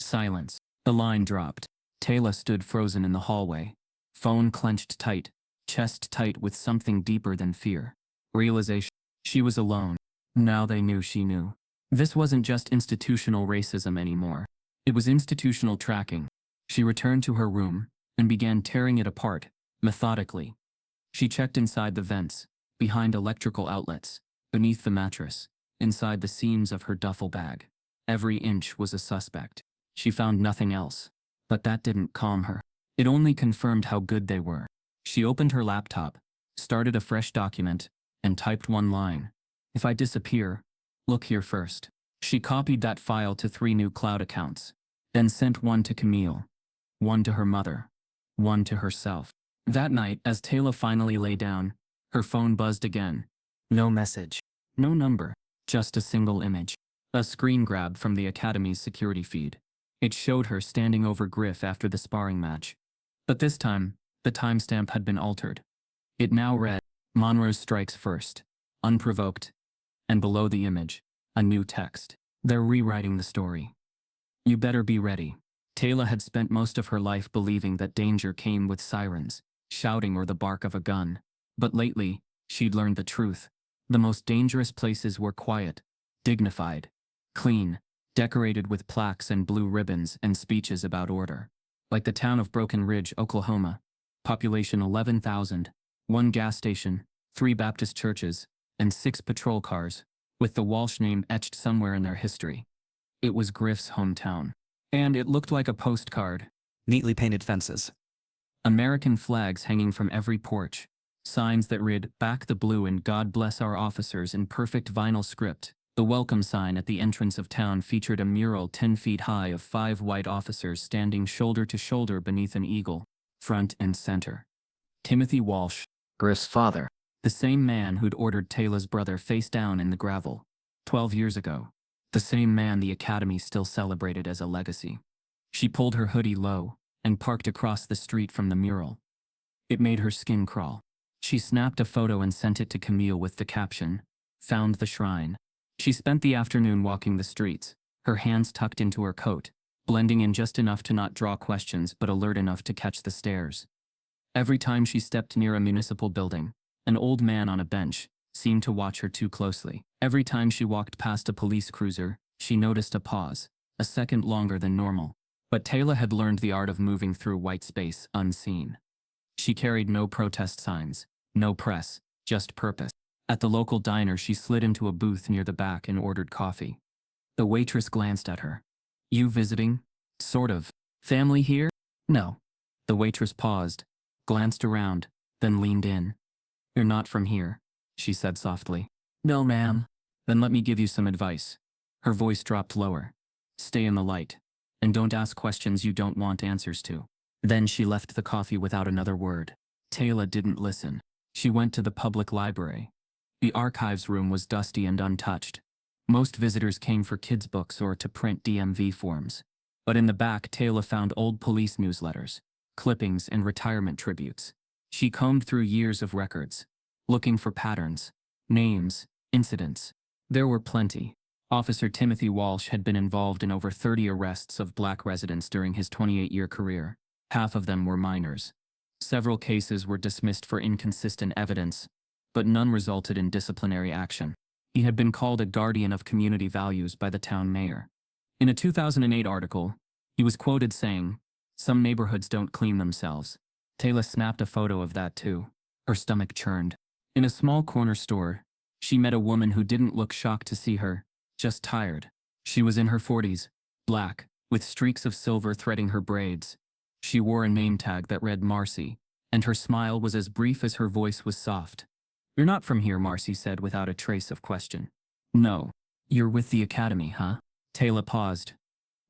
silence. The line dropped. Tayla stood frozen in the hallway. Phone clenched tight, chest tight with something deeper than fear. Realization. She was alone. Now they knew she knew. This wasn't just institutional racism anymore. It was institutional tracking. She returned to her room and began tearing it apart, methodically. She checked inside the vents, behind electrical outlets, beneath the mattress, inside the seams of her duffel bag. Every inch was a suspect. She found nothing else. But that didn't calm her. It only confirmed how good they were. She opened her laptop, started a fresh document, and typed one line. "If I disappear, look here first." She copied that file to 3 new cloud accounts, then sent one to Camille, one to her mother, one to herself. That night, as Tayla finally lay down, her phone buzzed again. No message. No number. Just a single image. A screen grab from the Academy's security feed. It showed her standing over Griff after the sparring match. But this time, the timestamp had been altered. It now read, "Monroe strikes first. Unprovoked." And below the image, a new text. "They're rewriting the story. You better be ready." Tayla had spent most of her life believing that danger came with sirens, shouting, or the bark of a gun. But lately, she'd learned the truth. The most dangerous places were quiet, dignified, clean, decorated with plaques and blue ribbons and speeches about order. Like the town of Broken Ridge, Oklahoma. Population 11,000, 1 gas station, 3 Baptist churches, and 6 patrol cars, with the Walsh name etched somewhere in their history. It was Griff's hometown. And it looked like a postcard. Neatly painted fences. American flags hanging from every porch. Signs that read, "Back the Blue" and "God Bless Our Officers" in perfect vinyl script. The welcome sign at the entrance of town featured a mural 10 feet high of 5 white officers standing shoulder to shoulder beneath an eagle, front and center. Timothy Walsh, Griff's father. The same man who'd ordered Tayla's brother face down in the gravel 12 years ago. The same man the Academy still celebrated as a legacy. She pulled her hoodie low and parked across the street from the mural. It made her skin crawl. She snapped a photo and sent it to Camille with the caption, "Found the shrine." She spent the afternoon walking the streets, her hands tucked into her coat, blending in just enough to not draw questions but alert enough to catch the stares. Every time she stepped near a municipal building, an old man on a bench seemed to watch her too closely. Every time she walked past a police cruiser, she noticed a pause, a second longer than normal. But Tayla had learned the art of moving through white space unseen. She carried no protest signs, no press, just purpose. At the local diner, she slid into a booth near the back and ordered coffee. The waitress glanced at her. "You visiting?" "Sort of. Family here?" "No." The waitress paused, glanced around, then leaned in. "You're not from here," she said softly. "No, ma'am." "Then let me give you some advice." Her voice dropped lower. "Stay in the light. And don't ask questions you don't want answers to." Then she left the coffee without another word. Tayla didn't listen. She went to the public library. The archives room was dusty and untouched. Most visitors came for kids' books or to print DMV forms. But in the back, Tayla found old police newsletters, clippings, and retirement tributes. She combed through years of records, looking for patterns, names, incidents. There were plenty. Officer Timothy Walsh had been involved in over 30 arrests of black residents during his 28-year career. Half of them were minors. Several cases were dismissed for inconsistent evidence, but none resulted in disciplinary action. He had been called a guardian of community values by the town mayor. In a 2008 article, he was quoted saying, "Some neighborhoods don't clean themselves." Tayla snapped a photo of that too. Her stomach churned. In a small corner store, she met a woman who didn't look shocked to see her, just tired. She was in her 40s, black, with streaks of silver threading her braids. She wore a name tag that read Marcy, and her smile was as brief as her voice was soft. "You're not from here," Marcy said without a trace of question. "No. You're with the academy, huh?" Tayla paused.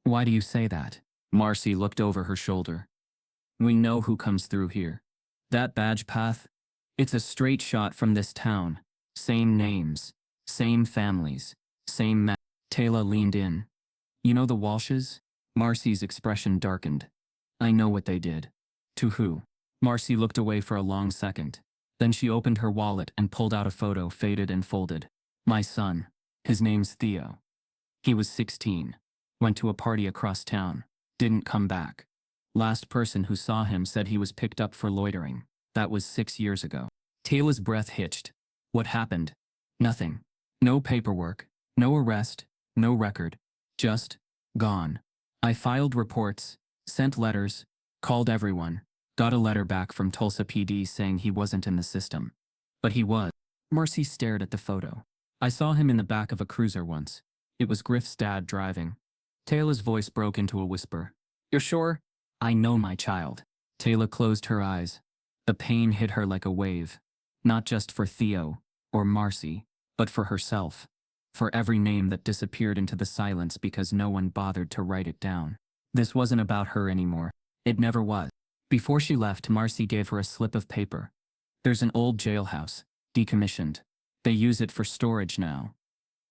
"Why do you say that?" Marcy looked over her shoulder. "We know who comes through here. That badge path? It's a straight shot from this town. Same names, same families, same men." Tayla leaned in. "You know the Walshes?" Marcy's expression darkened. "I know what they did." "To who?" Marcy looked away for a long second. Then she opened her wallet and pulled out a photo, faded and folded. "My son. His name's Theo. He was 16. Went to a party across town. Didn't come back. Last person who saw him said he was picked up for loitering. That was 6 years ago." Tayla's breath hitched. "What happened?" "Nothing. No paperwork. No arrest. No record. Just gone. I filed reports, sent letters, called everyone. Got a letter back from Tulsa PD saying he wasn't in the system. But he was." Marcy stared at the photo. "I saw him in the back of a cruiser once. It was Griff's dad driving." Tayla's voice broke into a whisper. "You're sure?" "I know my child." Tayla closed her eyes. The pain hit her like a wave. Not just for Theo or Marcy, but for herself. For every name that disappeared into the silence because no one bothered to write it down. This wasn't about her anymore. It never was. Before she left, Marcy gave her a slip of paper. "There's an old jailhouse, decommissioned. They use it for storage now.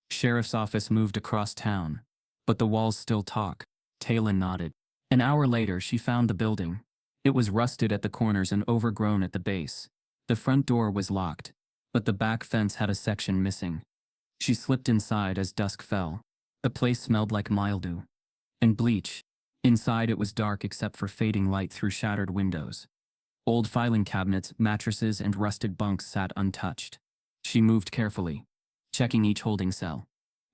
Sheriff's office moved across town, but the walls still talk." Tayla nodded. An hour later, she found the building. It was rusted at the corners and overgrown at the base. The front door was locked, but the back fence had a section missing. She slipped inside as dusk fell. The place smelled like mildew and bleach. Inside it was dark except for fading light through shattered windows. Old filing cabinets, mattresses, and rusted bunks sat untouched. She moved carefully, checking each holding cell.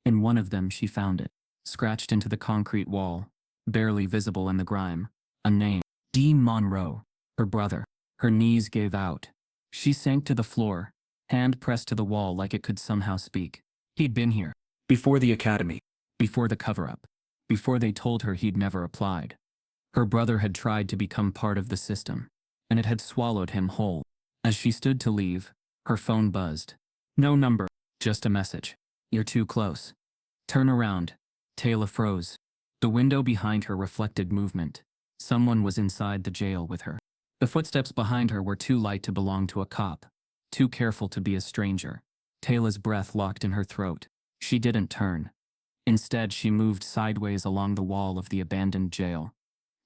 In one of them she found it, scratched into the concrete wall, barely visible in the grime. A name. Dean Monroe. Her brother. Her knees gave out. She sank to the floor, hand pressed to the wall like it could somehow speak. He'd been here. Before the academy. Before the cover-up. Before they told her he'd never applied. Her brother had tried to become part of the system, and it had swallowed him whole. As she stood to leave, her phone buzzed. No number, just a message. "You're too close. Turn around." Tayla froze. The window behind her reflected movement. Someone was inside the jail with her. The footsteps behind her were too light to belong to a cop, too careful to be a stranger. Tayla's breath locked in her throat. She didn't turn. Instead, she moved sideways along the wall of the abandoned jail,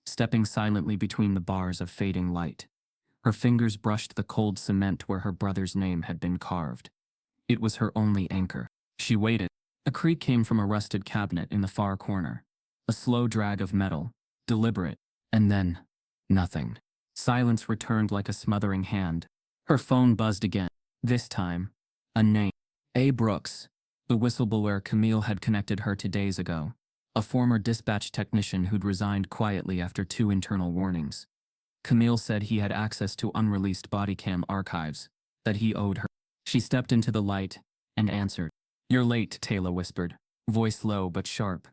stepping silently between the bars of fading light. Her fingers brushed the cold cement where her brother's name had been carved. It was her only anchor. She waited. A creak came from a rusted cabinet in the far corner. A slow drag of metal, deliberate, and then nothing. Silence returned like a smothering hand. Her phone buzzed again. This time, a name. A. Brooks. The whistleblower Camille had connected her to days ago. A former dispatch technician who'd resigned quietly after 2 internal warnings. Camille said he had access to unreleased body cam archives, that he owed her. She stepped into the light and answered. "You're late," Tayla whispered, voice low but sharp.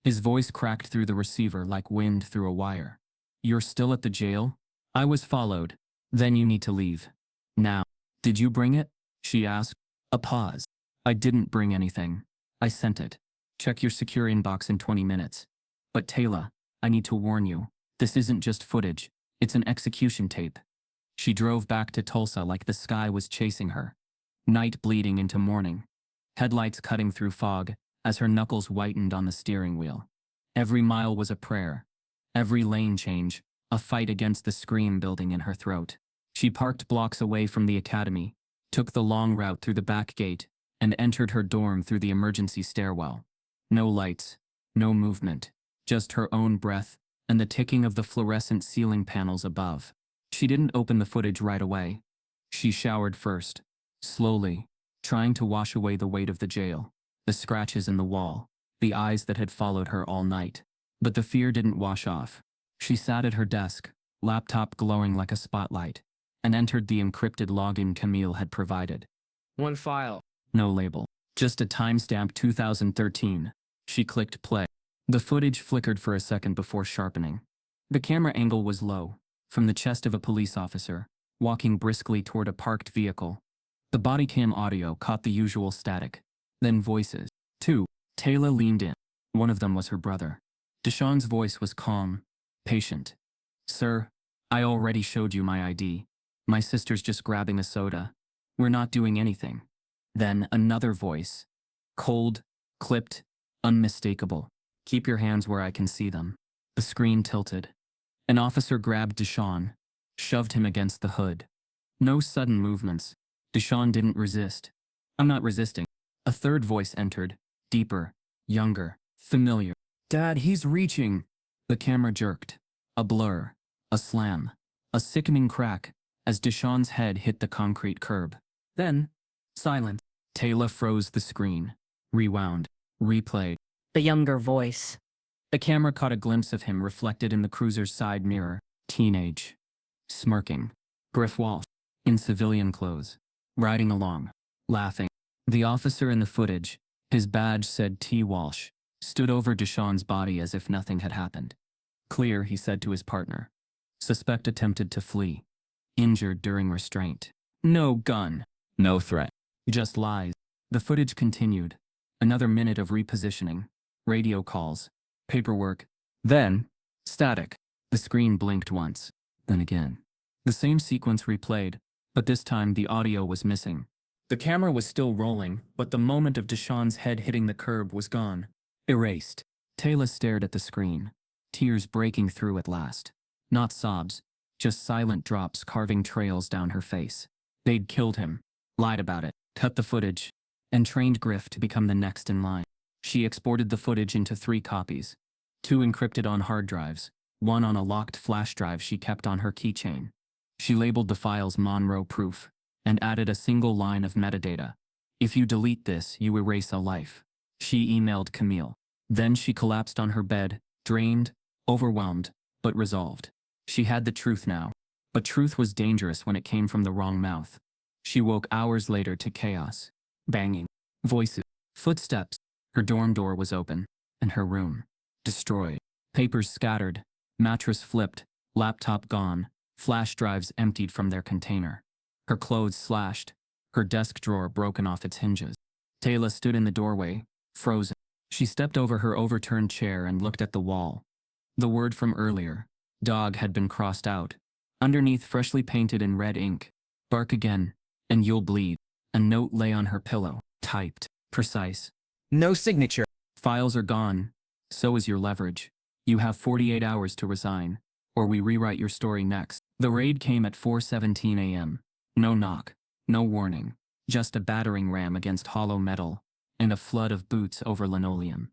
His voice cracked through the receiver like wind through a wire. "You're still at the jail?" I was followed. Then you need to leave. Now. Did you bring it? She asked. A pause. I didn't bring anything. I sent it. Check your secure inbox in 20 minutes. But Tayla, I need to warn you. This isn't just footage. It's an execution tape. She drove back to Tulsa like the sky was chasing her. Night bleeding into morning. Headlights cutting through fog as her knuckles whitened on the steering wheel. Every mile was a prayer. Every lane change, a fight against the scream building in her throat. She parked blocks away from the academy, took the long route through the back gate, and entered her dorm through the emergency stairwell. No lights, no movement, just her own breath and the ticking of the fluorescent ceiling panels above. She didn't open the footage right away. She showered first, slowly, trying to wash away the weight of the jail, the scratches in the wall, the eyes that had followed her all night. But the fear didn't wash off. She sat at her desk, laptop glowing like a spotlight, and entered the encrypted login Camille had provided. One file. No label. Just a timestamp 2013. She clicked play. The footage flickered for a second before sharpening. The camera angle was low, from the chest of a police officer, walking briskly toward a parked vehicle. The body cam audio caught the usual static. Then voices. Two. Tayla leaned in. One of them was her brother. Deshawn's voice was calm, patient. Sir, I already showed you my ID. My sister's just grabbing a soda. We're not doing anything. Then another voice. Cold, clipped, unmistakable. Keep your hands where I can see them. The screen tilted. An officer grabbed Deshawn, shoved him against the hood. No sudden movements. Deshawn didn't resist. I'm not resisting. A third voice entered, deeper, younger, familiar. Dad, he's reaching. The camera jerked. A blur, a slam, a sickening crack as Deshawn's head hit the concrete curb. Then, silence. Tayla froze the screen, rewound, replayed. The younger voice. The camera caught a glimpse of him reflected in the cruiser's side mirror, teenage, smirking. Griff Walsh, in civilian clothes, riding along, laughing. The officer in the footage, his badge said T. Walsh, stood over Deshawn's body as if nothing had happened. Clear, he said to his partner. Suspect attempted to flee. Injured during restraint. No gun. No threat. Just lies. The footage continued. Another minute of repositioning. Radio calls. Paperwork. Then, static. The screen blinked once. Then again. The same sequence replayed, but this time the audio was missing. The camera was still rolling, but the moment of Deshawn's head hitting the curb was gone. Erased. Tayla stared at the screen, tears breaking through at last. Not sobs, just silent drops carving trails down her face. They'd killed him, lied about it, cut the footage, and trained Griff to become the next in line. She exported the footage into 3 copies, 2 encrypted on hard drives, 1 on a locked flash drive she kept on her keychain. She labeled the files Monroe proof, and added a single line of metadata. If you delete this, you erase a life. She emailed Camille. Then she collapsed on her bed, drained, overwhelmed, but resolved. She had the truth now. But truth was dangerous when it came from the wrong mouth. She woke hours later to chaos. Banging. Voices. Footsteps. Her dorm door was open. And her room. Destroyed. Papers scattered. Mattress flipped. Laptop gone. Flash drives emptied from their container. Her clothes slashed. Her desk drawer broken off its hinges. Tayla stood in the doorway, frozen. She stepped over her overturned chair and looked at the wall. The word from earlier, dog, had been crossed out. Underneath, freshly painted in red ink, bark again, and you'll bleed. A note lay on her pillow, typed, precise. No signature. Files are gone. So is your leverage. You have 48 hours to resign, or we rewrite your story next. The raid came at 4:17 a.m. No knock, no warning, just a battering ram against hollow metal, and a flood of boots over linoleum.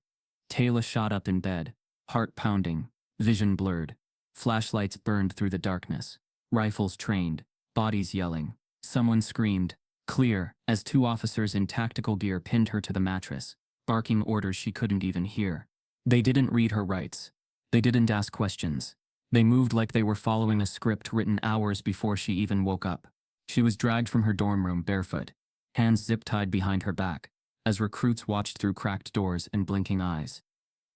Tayla shot up in bed, heart pounding, vision blurred. Flashlights burned through the darkness. Rifles trained, bodies yelling. Someone screamed, clear, as 2 officers in tactical gear pinned her to the mattress, barking orders she couldn't even hear. They didn't read her rights. They didn't ask questions. They moved like they were following a script written hours before she even woke up. She was dragged from her dorm room barefoot, hands zip-tied behind her back, as recruits watched through cracked doors and blinking eyes.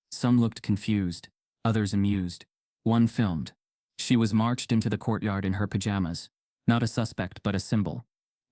Some looked confused, others amused. One filmed. She was marched into the courtyard in her pajamas. Not a suspect, but a symbol.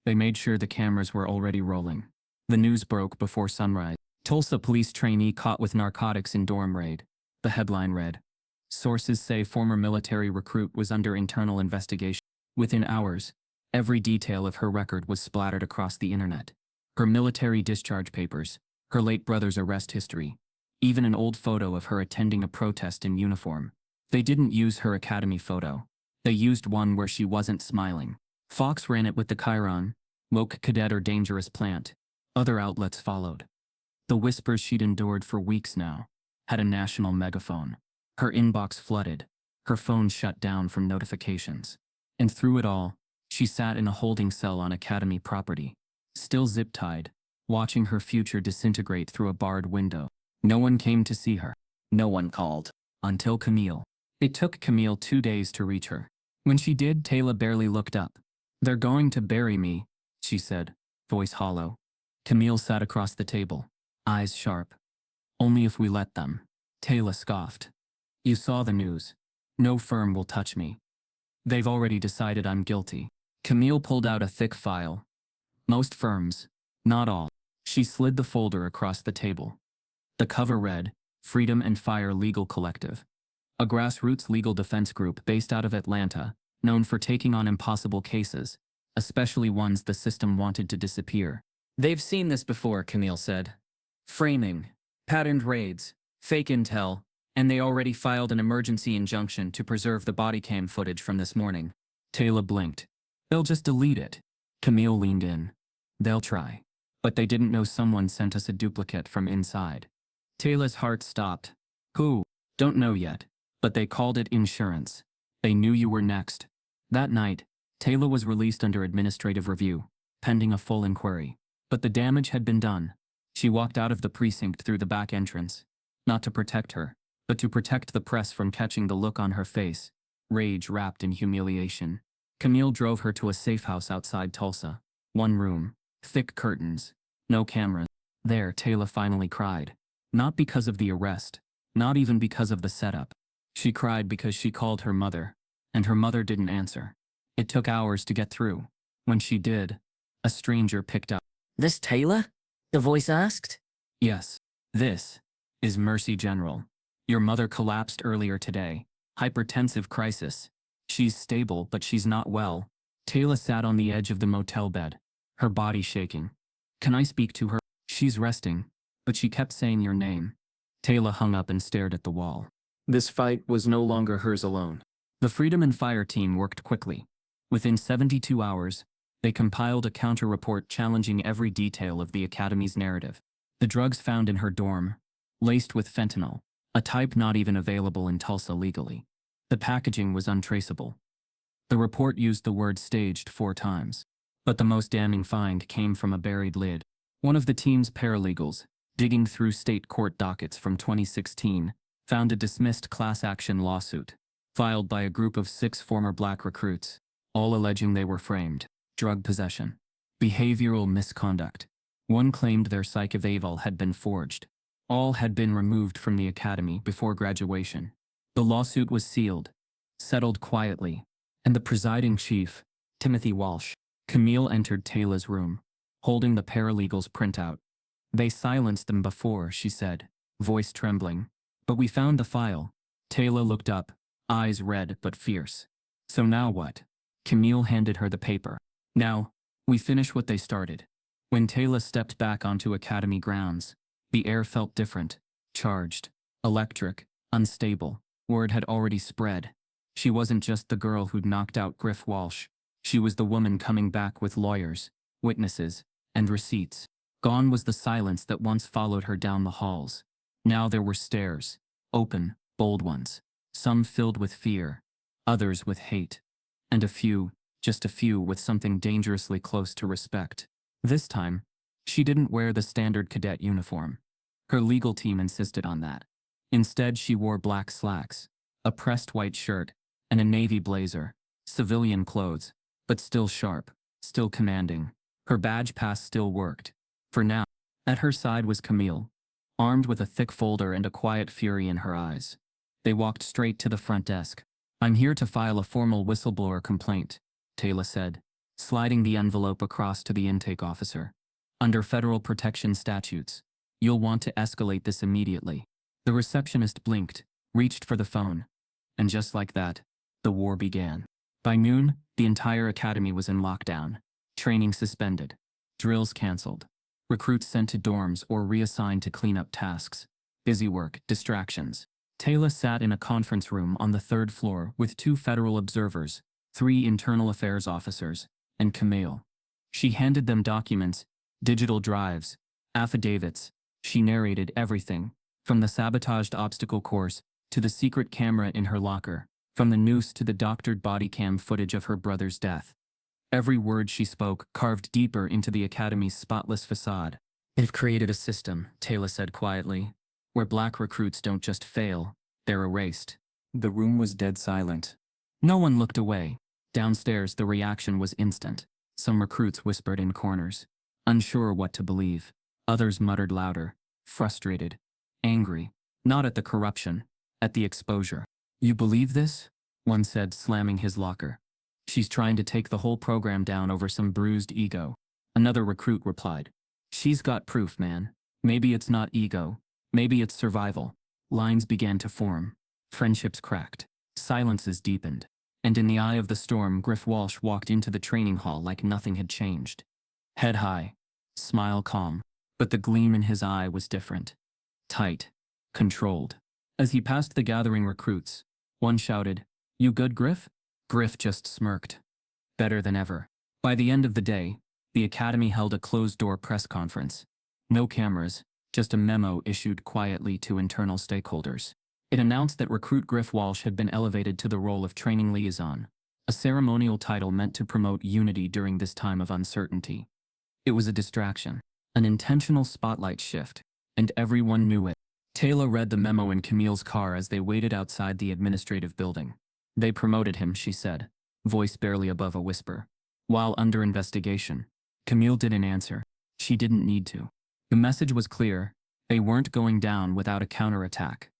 They made sure the cameras were already rolling. The news broke before sunrise. Tulsa police trainee caught with narcotics in dorm raid. The headline read, "Sources say former military recruit was under internal investigation." Within hours, every detail of her record was splattered across the internet. Her military discharge papers, her late brother's arrest history, even an old photo of her attending a protest in uniform. They didn't use her academy photo. They used one where she wasn't smiling. Fox ran it with the chyron, woke cadet or dangerous plant. Other outlets followed. The whispers she'd endured for weeks now had a national megaphone. Her inbox flooded, her phone shut down from notifications. And through it all, she sat in a holding cell on academy property, still zip-tied, watching her future disintegrate through a barred window. No one came to see her. No one called. Until Camille. It took Camille 2 days to reach her. When she did, Tayla barely looked up. "They're going to bury me," she said, voice hollow. Camille sat across the table, eyes sharp. "Only if we let them." Tayla scoffed. "You saw the news. No firm will touch me. They've already decided I'm guilty." Camille pulled out a thick file. "Most firms. Not all." She slid the folder across the table. The cover read, "Freedom and Fire Legal Collective. A grassroots legal defense group based out of Atlanta, known for taking on impossible cases, especially ones the system wanted to disappear." "They've seen this before," Camille said. "Framing, patterned raids, fake intel, and they already filed an emergency injunction to preserve the body cam footage from this morning." Tayla blinked. "They'll just delete it." Camille leaned in. "They'll try. But they didn't know someone sent us a duplicate from inside." Tayla's heart stopped. "Who?" "Don't know yet. But they called it insurance. They knew you were next." That night, Tayla was released under administrative review, pending a full inquiry. But the damage had been done. She walked out of the precinct through the back entrance. Not to protect her, but to protect the press from catching the look on her face, rage wrapped in humiliation. Camille drove her to a safe house outside Tulsa. One room, thick curtains, no cameras. There, Tayla finally cried. Not because of the arrest, not even because of the setup. She cried because she called her mother, and her mother didn't answer. It took hours to get through. When she did, a stranger picked up. "This Tayla?" the voice asked. "Yes, this is Mercy General. Your mother collapsed earlier today. Hypertensive crisis. She's stable, but she's not well." Tayla sat on the edge of the motel bed, her body shaking. "Can I speak to her?" "She's resting, but she kept saying your name." Tayla hung up and stared at the wall. This fight was no longer hers alone. The Freedom and Fire team worked quickly. Within 72 hours, they compiled a counter-report challenging every detail of the Academy's narrative. The drugs found in her dorm, laced with fentanyl, a type not even available in Tulsa legally. The packaging was untraceable. The report used the word staged 4 times. But the most damning find came from a buried lid. One of the team's paralegals, digging through state court dockets from 2016, found a dismissed class action lawsuit, filed by a group of 6 former black recruits, all alleging they were framed. Drug possession, behavioral misconduct. One claimed their psych eval had been forged. All had been removed from the academy before graduation. The lawsuit was sealed, settled quietly, and the presiding chief, Timothy Walsh. Camille entered Tayla's room, holding the paralegal's printout. "They silenced them before," she said, voice trembling. "But we found the file." Tayla looked up, eyes red but fierce. "So now what?" Camille handed her the paper. "Now, we finish what they started." When Tayla stepped back onto academy grounds, the air felt different, charged, electric, unstable. Word had already spread. She wasn't just the girl who'd knocked out Griff Walsh. She was the woman coming back with lawyers, witnesses, and receipts. Gone was the silence that once followed her down the halls. Now there were stares, open, bold ones, some filled with fear, others with hate, and a few, just a few, with something dangerously close to respect. This time, she didn't wear the standard cadet uniform. Her legal team insisted on that. Instead, she wore black slacks, a pressed white shirt, and a navy blazer, civilian clothes, but still sharp, still commanding. Her badge pass still worked. For now. At her side was Camille, armed with a thick folder and a quiet fury in her eyes. They walked straight to the front desk. I'm here to file a formal whistleblower complaint, Tayla said, sliding the envelope across to the intake officer. Under federal protection statutes, you'll want to escalate this immediately. The receptionist blinked, reached for the phone, and just like that, the war began. By noon, the entire academy was in lockdown, training suspended, drills cancelled, recruits sent to dorms or reassigned to clean up tasks, busy work, distractions. Tayla sat in a conference room on the third floor with 2 federal observers, 3 internal affairs officers, and Camille. She handed them documents, digital drives, affidavits. She narrated everything, from the sabotaged obstacle course to the secret camera in her locker, from the noose to the doctored body cam footage of her brother's death. Every word she spoke carved deeper into the academy's spotless facade. They've created a system, Tayla said quietly, where black recruits don't just fail, they're erased. The room was dead silent. No one looked away. Downstairs, the reaction was instant. Some recruits whispered in corners, unsure what to believe. Others muttered louder, frustrated, angry, not at the corruption, at the exposure. You believe this? One said, slamming his locker. She's trying to take the whole program down over some bruised ego. Another recruit replied, she's got proof, man. Maybe it's not ego. Maybe it's survival. Lines began to form. Friendships cracked. Silences deepened. And in the eye of the storm, Griff Walsh walked into the training hall like nothing had changed. Head high. Smile calm. But the gleam in his eye was different. Tight. Controlled. As he passed the gathering recruits, one shouted, "You good, Griff?" Griff just smirked. Better than ever. By the end of the day, the academy held a closed-door press conference. No cameras, just a memo issued quietly to internal stakeholders. It announced that recruit Griff Walsh had been elevated to the role of training liaison, a ceremonial title meant to promote unity during this time of uncertainty. It was a distraction, an intentional spotlight shift, and everyone knew it. Tayla read the memo in Camille's car as they waited outside the administrative building. They promoted him, she said, voice barely above a whisper. While under investigation, Camille didn't answer. She didn't need to. The message was clear. They weren't going down without a counterattack.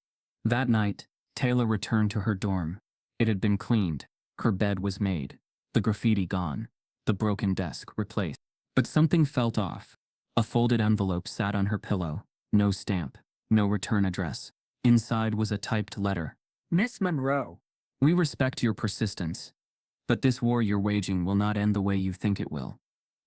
That night, Tayla returned to her dorm. It had been cleaned. Her bed was made. The graffiti gone. The broken desk replaced. But something felt off. A folded envelope sat on her pillow. No stamp. No return address. Inside was a typed letter. Miss Monroe. We respect your persistence, but this war you're waging will not end the way you think it will.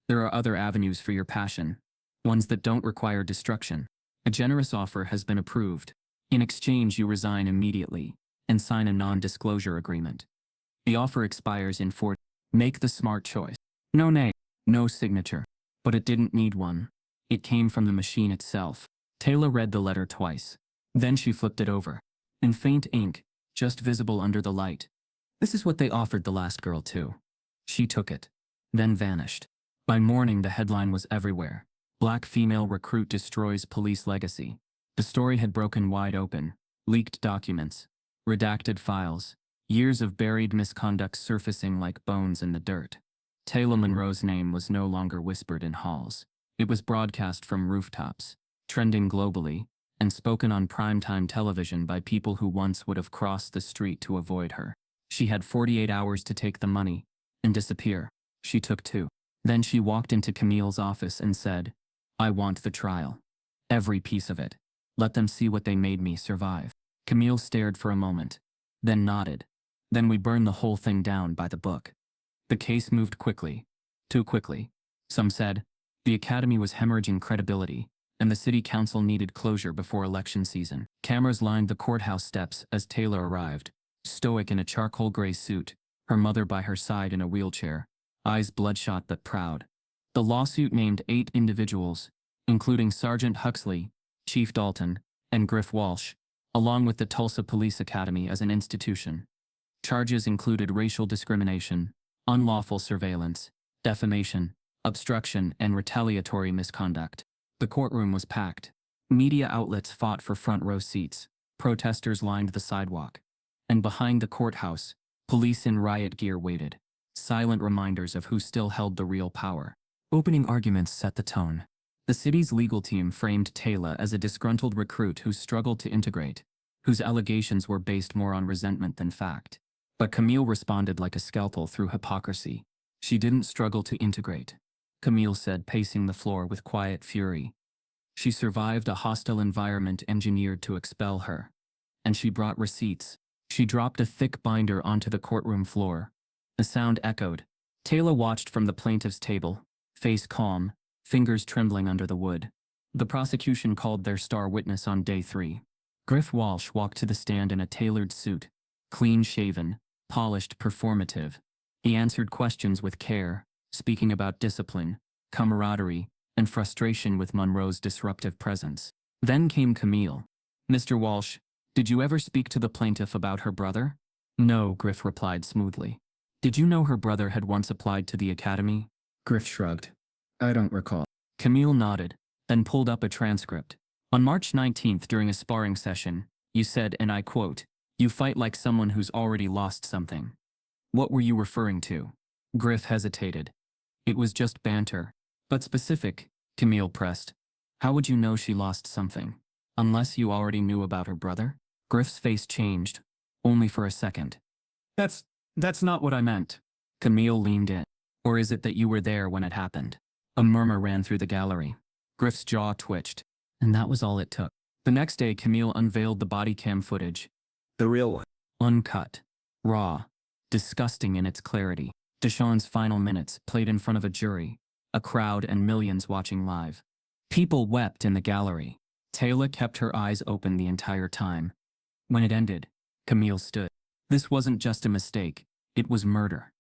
There are other avenues for your passion, ones that don't require destruction. A generous offer has been approved. In exchange, you resign immediately and sign a non-disclosure agreement. The offer expires in 4 days. Make the smart choice. No name, no signature. But it didn't need one. It came from the machine itself. Tayla read the letter twice. Then she flipped it over. In faint ink, just visible under the light. This is what they offered the last girl too. She took it, then vanished. By morning, the headline was everywhere. Black female recruit destroys police legacy. The story had broken wide open. Leaked documents, redacted files, years of buried misconduct surfacing like bones in the dirt. Tayla Monroe's name was no longer whispered in halls. It was broadcast from rooftops, trending globally, and spoken on primetime television by people who once would have crossed the street to avoid her. She had 48 hours to take the money and disappear. She took 2. Then she walked into Camille's office and said, "I want the trial. Every piece of it. Let them see what they made me survive." Camille stared for a moment, then nodded. "Then we burn the whole thing down by the book." The case moved quickly. Too quickly. Some said. The academy was hemorrhaging credibility, and the city council needed closure before election season. Cameras lined the courthouse steps as Tayla arrived, stoic in a charcoal gray suit, her mother by her side in a wheelchair, eyes bloodshot but proud. The lawsuit named 8 individuals, including Sergeant Huxley, Chief Dalton, and Griff Walsh, along with the Tulsa Police Academy as an institution. Charges included racial discrimination, unlawful surveillance, defamation, obstruction, and retaliatory misconduct. The courtroom was packed. Media outlets fought for front-row seats. Protesters lined the sidewalk. And behind the courthouse, police in riot gear waited, silent reminders of who still held the real power. Opening arguments set the tone. The city's legal team framed Tayla as a disgruntled recruit who struggled to integrate, whose allegations were based more on resentment than fact. But Camille responded like a scalpel through hypocrisy. She didn't struggle to integrate, Camille said, pacing the floor with quiet fury. She survived a hostile environment engineered to expel her. And she brought receipts. She dropped a thick binder onto the courtroom floor. The sound echoed. Tayla watched from the plaintiff's table, face calm, fingers trembling under the wood. The prosecution called their star witness on day 3. Griff Walsh walked to the stand in a tailored suit, clean-shaven, polished, performative. He answered questions with care, speaking about discipline, camaraderie, and frustration with Monroe's disruptive presence. Then came Camille. "Mr. Walsh, did you ever speak to the plaintiff about her brother?" "No," Griff replied smoothly. "Did you know her brother had once applied to the academy?" Griff shrugged. "I don't recall." Camille nodded, then pulled up a transcript. "On March 19th, during a sparring session, you said, and I quote, 'You fight like someone who's already lost something.' What were you referring to?" Griff hesitated. "It was just banter." "But specific," Camille pressed. "How would you know she lost something? Unless you already knew about her brother?" Griff's face changed, only for a second. That's not what I meant." Camille leaned in. "Or is it that you were there when it happened?" A murmur ran through the gallery. Griff's jaw twitched. And that was all it took. The next day, Camille unveiled the body cam footage. The real one. Uncut. Raw. Disgusting in its clarity. Deshawn's final minutes, played in front of a jury, a crowd and millions watching live. People wept in the gallery. Tayla kept her eyes open the entire time. When it ended, Camille stood. This wasn't just a mistake, it was murder.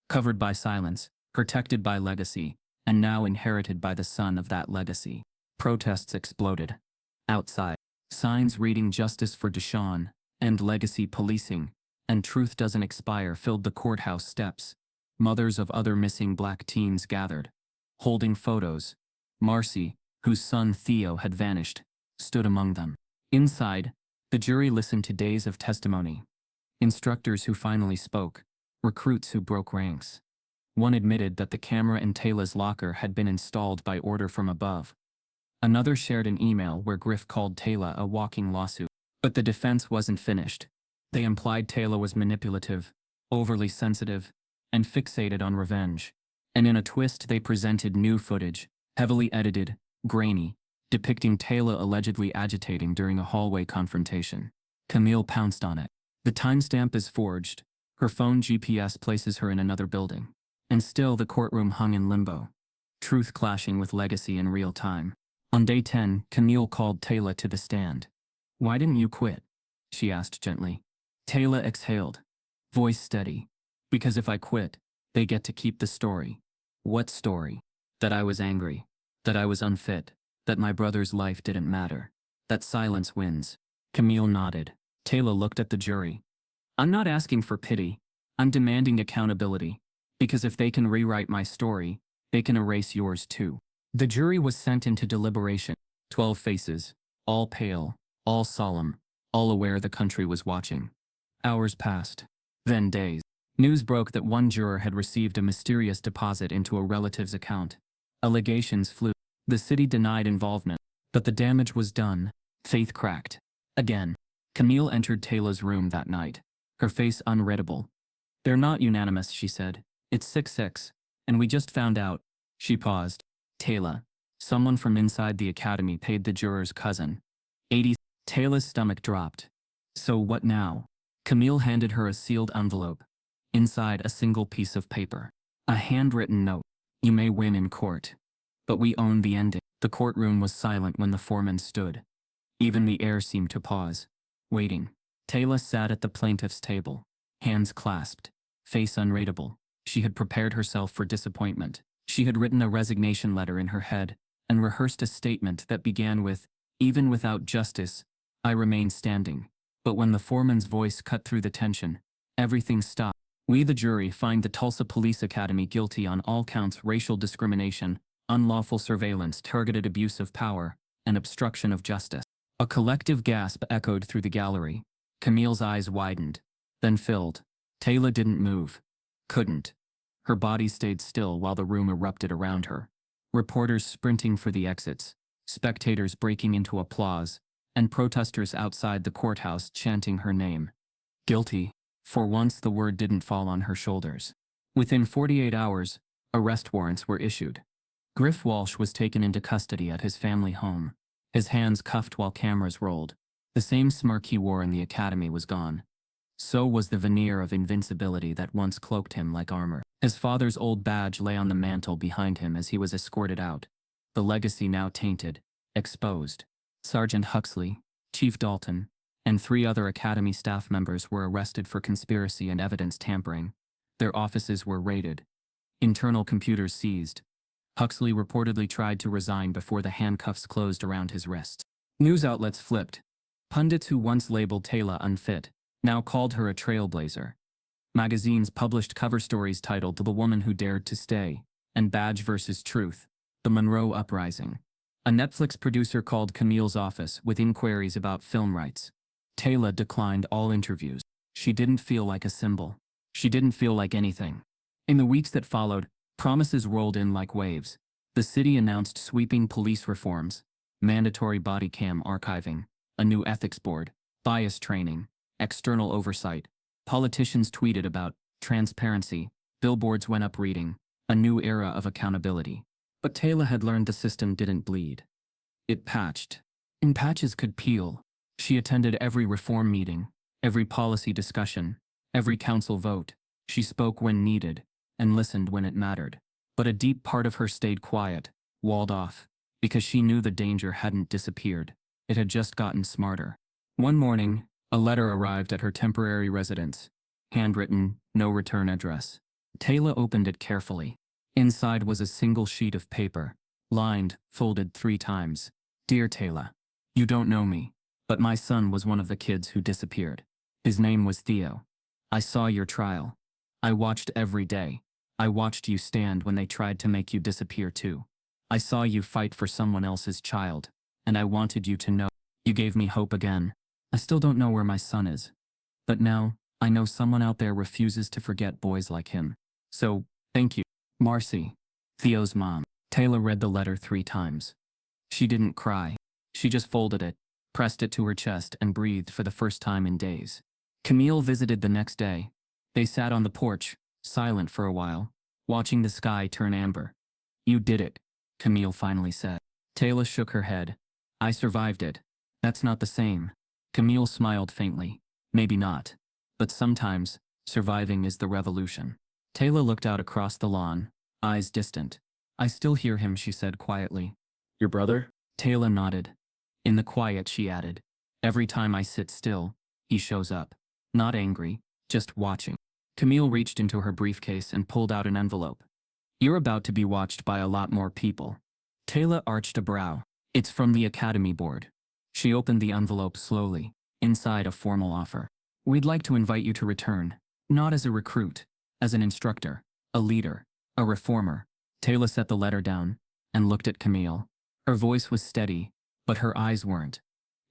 Covered by silence, protected by legacy, and now inherited by the son of that legacy. Protests exploded. Outside, signs reading "Justice for Deshawn," and "Legacy Policing," and "Truth Doesn't Expire" filled the courthouse steps. Mothers of other missing black teens gathered, holding photos. Marcy, whose son Theo had vanished, stood among them. Inside, the jury listened to days of testimony. Instructors who finally spoke, recruits who broke ranks. One admitted that the camera in Tayla's locker had been installed by order from above. Another shared an email where Griff called Tayla a walking lawsuit. But the defense wasn't finished. They implied Tayla was manipulative, overly sensitive, and fixated on revenge. And in a twist, they presented new footage, heavily edited, grainy, depicting Tayla allegedly agitating during a hallway confrontation. Camille pounced on it. The timestamp is forged. Her phone GPS places her in another building. And still the courtroom hung in limbo. Truth clashing with legacy in real time. On day 10, Camille called Tayla to the stand. "Why didn't you quit?" she asked gently. Tayla exhaled, voice steady. "Because if I quit, they get to keep the story." "What story?" "That I was angry. That I was unfit. That my brother's life didn't matter. That silence wins." Camille nodded. Tayla looked at the jury. "I'm not asking for pity. I'm demanding accountability. Because if they can rewrite my story, they can erase yours too." The jury was sent into deliberation. 12 faces, all pale, all solemn, all aware the country was watching. Hours passed. Then days. News broke that one juror had received a mysterious deposit into a relative's account. Allegations flew. The city denied involvement. But the damage was done. Faith cracked. Again. Camille entered Tayla's room that night, her face unreadable. "They're not unanimous," she said. "It's 6-6. And we just found out." She paused. "Tayla, someone from inside the academy paid the juror's cousin 80. Tayla's stomach dropped. "So what now?" Camille handed her a sealed envelope. Inside, a single piece of paper. A handwritten note. "You may win in court. But we own the ending." The courtroom was silent when the foreman stood. Even the air seemed to pause, waiting. Tayla sat at the plaintiff's table, hands clasped, face unreadable. She had prepared herself for disappointment. She had written a resignation letter in her head and rehearsed a statement that began with, "Even without justice, I remain standing." But when the foreman's voice cut through the tension, everything stopped. "We, the jury, find the Tulsa Police Academy guilty on all counts: racial discrimination, unlawful surveillance, targeted abuse of power, and obstruction of justice." A collective gasp echoed through the gallery. Camille's eyes widened, then filled. Tayla didn't move. Couldn't. Her body stayed still while the room erupted around her. Reporters sprinting for the exits, spectators breaking into applause, and protesters outside the courthouse chanting her name. "Guilty. For once, the word didn't fall on her shoulders. Within 48 hours, arrest warrants were issued. Griff Walsh was taken into custody at his family home, his hands cuffed while cameras rolled. The same smirk he wore in the academy was gone. So was the veneer of invincibility that once cloaked him like armor. His father's old badge lay on the mantel behind him as he was escorted out, the legacy now tainted, exposed. Sergeant Huxley, Chief Dalton, and 3 other academy staff members were arrested for conspiracy and evidence tampering. Their offices were raided. Internal computers seized. Huxley reportedly tried to resign before the handcuffs closed around his wrists. News outlets flipped. Pundits who once labeled Tayla unfit now called her a trailblazer. Magazines published cover stories titled The Woman Who Dared to Stay and Badge vs. Truth, The Monroe Uprising. A Netflix producer called Camille's office with inquiries about film rights. Tayla declined all interviews. She didn't feel like a symbol. She didn't feel like anything. In the weeks that followed, promises rolled in like waves. The city announced sweeping police reforms, mandatory body cam archiving, a new ethics board, bias training, external oversight. Politicians tweeted about transparency. Billboards went up reading, a new era of accountability. But Tayla had learned the system didn't bleed. It patched. And patches could peel. She attended every reform meeting, every policy discussion, every council vote. She spoke when needed, and listened when it mattered. But a deep part of her stayed quiet, walled off, because she knew the danger hadn't disappeared. It had just gotten smarter. One morning, a letter arrived at her temporary residence. Handwritten, no return address. Tayla opened it carefully. Inside was a single sheet of paper, lined, folded 3 times. Dear Tayla, you don't know me, but my son was one of the kids who disappeared. His name was Theo. I saw your trial. I watched every day. I watched you stand when they tried to make you disappear too. I saw you fight for someone else's child, and I wanted you to know. You gave me hope again. I still don't know where my son is. But now, I know someone out there refuses to forget boys like him. So, thank you. Marcy, Theo's mom. Tayla read the letter 3 times. She didn't cry. She just folded it, pressed it to her chest, and breathed for the first time in days. Camille visited the next day. They sat on the porch, silent for a while, watching the sky turn amber. You did it, Camille finally said. Tayla shook her head. I survived it. That's not the same. Camille smiled faintly. Maybe not. But sometimes, surviving is the revolution. Tayla looked out across the lawn, eyes distant. I still hear him, she said quietly. Your brother? Tayla nodded. In the quiet, she added. Every time I sit still, he shows up. Not angry, just watching. Camille reached into her briefcase and pulled out an envelope. You're about to be watched by a lot more people. Tayla arched a brow. It's from the Academy Board. She opened the envelope slowly. Inside, a formal offer. We'd like to invite you to return, not as a recruit, as an instructor, a leader, a reformer. Tayla set the letter down and looked at Camille. Her voice was steady, but her eyes weren't.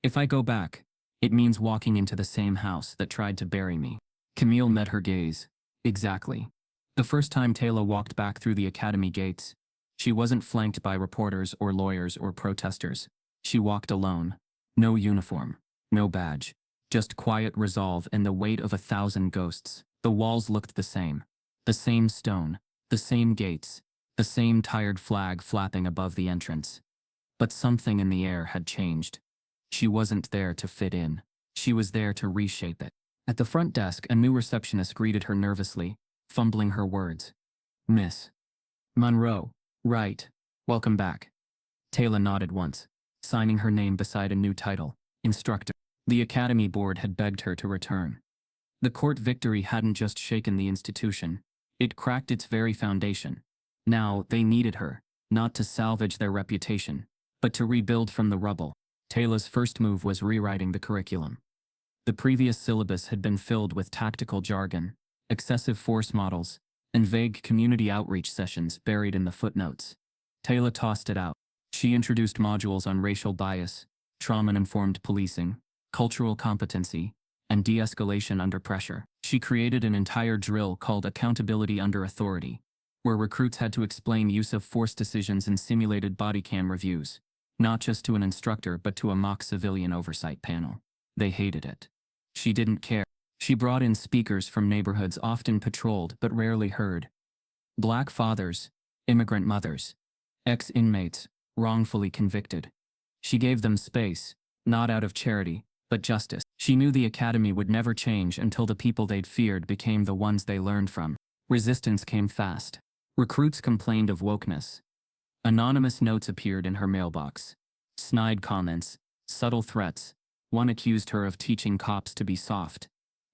If I go back, it means walking into the same house that tried to bury me. Camille met her gaze. Exactly. The first time Tayla walked back through the academy gates, she wasn't flanked by reporters or lawyers or protesters. She walked alone. No uniform, no badge. Just quiet resolve and the weight of 1,000 ghosts. The walls looked the same stone, the same gates, the same tired flag flapping above the entrance. But something in the air had changed. She wasn't there to fit in. She was there to reshape it. At the front desk, a new receptionist greeted her nervously, fumbling her words. Miss Monroe, right, welcome back. Tayla nodded once, signing her name beside a new title, instructor. The Academy Board had begged her to return. The court victory hadn't just shaken the institution, it cracked its very foundation. Now, they needed her, not to salvage their reputation, but to rebuild from the rubble. Tayla's first move was rewriting the curriculum. The previous syllabus had been filled with tactical jargon, excessive force models, and vague community outreach sessions buried in the footnotes. Tayla tossed it out. She introduced modules on racial bias, trauma-informed policing, cultural competency, and de-escalation under pressure. She created an entire drill called Accountability Under Authority, where recruits had to explain use of force decisions in simulated body cam reviews, not just to an instructor but to a mock civilian oversight panel. They hated it. She didn't care. She brought in speakers from neighborhoods often patrolled but rarely heard. Black fathers, immigrant mothers, ex-inmates, wrongfully convicted. She gave them space, not out of charity, but justice. She knew the academy would never change until the people they'd feared became the ones they learned from. Resistance came fast. Recruits complained of wokeness. Anonymous notes appeared in her mailbox. Snide comments, subtle threats. One accused her of teaching cops to be soft.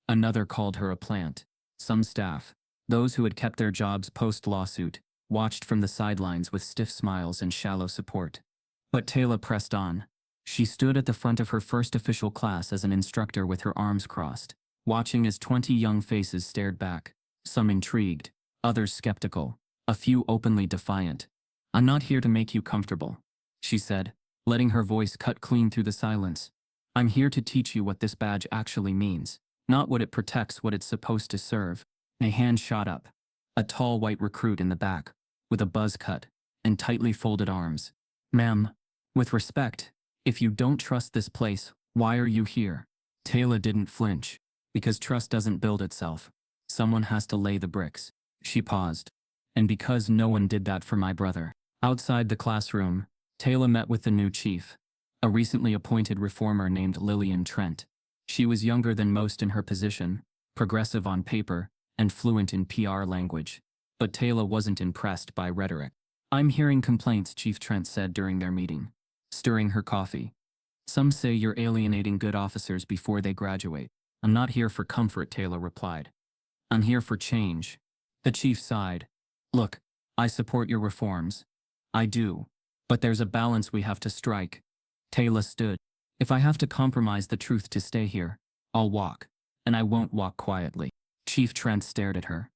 Another called her a plant. Some staff, those who had kept their jobs post-lawsuit, watched from the sidelines with stiff smiles and shallow support. But Tayla pressed on. She stood at the front of her first official class as an instructor with her arms crossed, watching as 20 young faces stared back, some intrigued, others skeptical, a few openly defiant. "I'm not here to make you comfortable," she said, letting her voice cut clean through the silence. "I'm here to teach you what this badge actually means, not what it protects, what it's supposed to serve." A hand shot up. A tall white recruit in the back, with a buzz cut and tightly folded arms. "Ma'am, with respect, if you don't trust this place, why are you here?" Tayla didn't flinch. Because trust doesn't build itself. Someone has to lay the bricks. She paused. "And because no one did that for my brother." Outside the classroom, Tayla met with the new chief, a recently appointed reformer named Lillian Trent. She was younger than most in her position, progressive on paper, and fluent in PR language. But Tayla wasn't impressed by rhetoric. "I'm hearing complaints," Chief Trent said during their meeting, stirring her coffee. "Some say you're alienating good officers before they graduate." "I'm not here for comfort," Tayla replied. "I'm here for change." The chief sighed. "Look, I support your reforms. I do. But there's a balance we have to strike." Tayla stood. "If I have to compromise the truth to stay here, I'll walk. And I won't walk quietly." Chief Trent stared at her,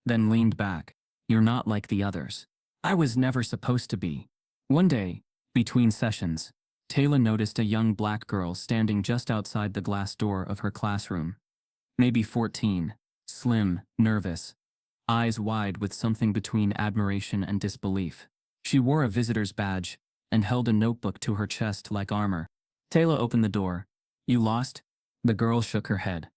then leaned back. "You're not like the others." "I was never supposed to be." One day, between sessions, Tayla noticed a young black girl standing just outside the glass door of her classroom. Maybe 14, slim, nervous, eyes wide with something between admiration and disbelief. She wore a visitor's badge and held a notebook to her chest like armor. Tayla opened the door. "You lost?" The girl shook her head.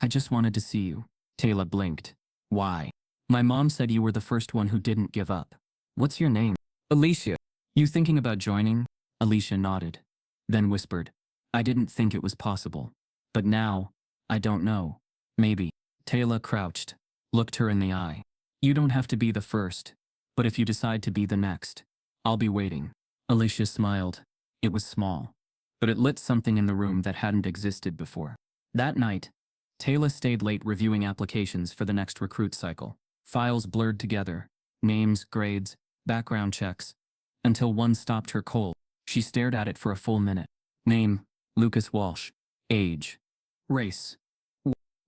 "I just wanted to see you." Tayla blinked. "Why?" "My mom said you were the first one who didn't give up." "What's your name?" "Alicia." "You thinking about joining?" Alicia nodded, then whispered, "I didn't think it was possible. But now, I don't know. Maybe." Tayla crouched, looked her in the eye. "You don't have to be the first. But if you decide to be the next, I'll be waiting." Alicia smiled. It was small, but it lit something in the room that hadn't existed before. That night, Tayla stayed late reviewing applications for the next recruit cycle. Files blurred together, names, grades, background checks, until one stopped her cold. She stared at it for a full minute. Name, Lucas Walsh. Age. Race.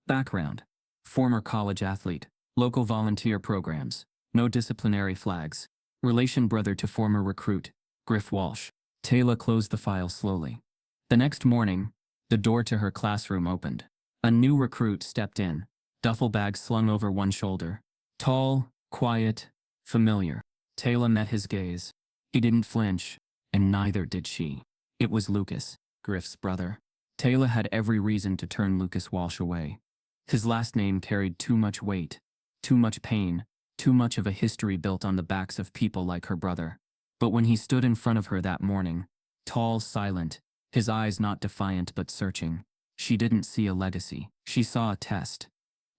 Background. Former college athlete. Local volunteer programs. No disciplinary flags. Relation brother to former recruit, Griff Walsh. Tayla closed the file slowly. The next morning, the door to her classroom opened. A new recruit stepped in, duffel bag slung over one shoulder. Tall, quiet, familiar. Tayla met his gaze. He didn't flinch, and neither did she. It was Lucas, Griff's brother. Tayla had every reason to turn Lucas Walsh away. His last name carried too much weight, too much pain, too much of a history built on the backs of people like her brother. But when he stood in front of her that morning, tall, silent, his eyes not defiant but searching, she didn't see a legacy. She saw a test.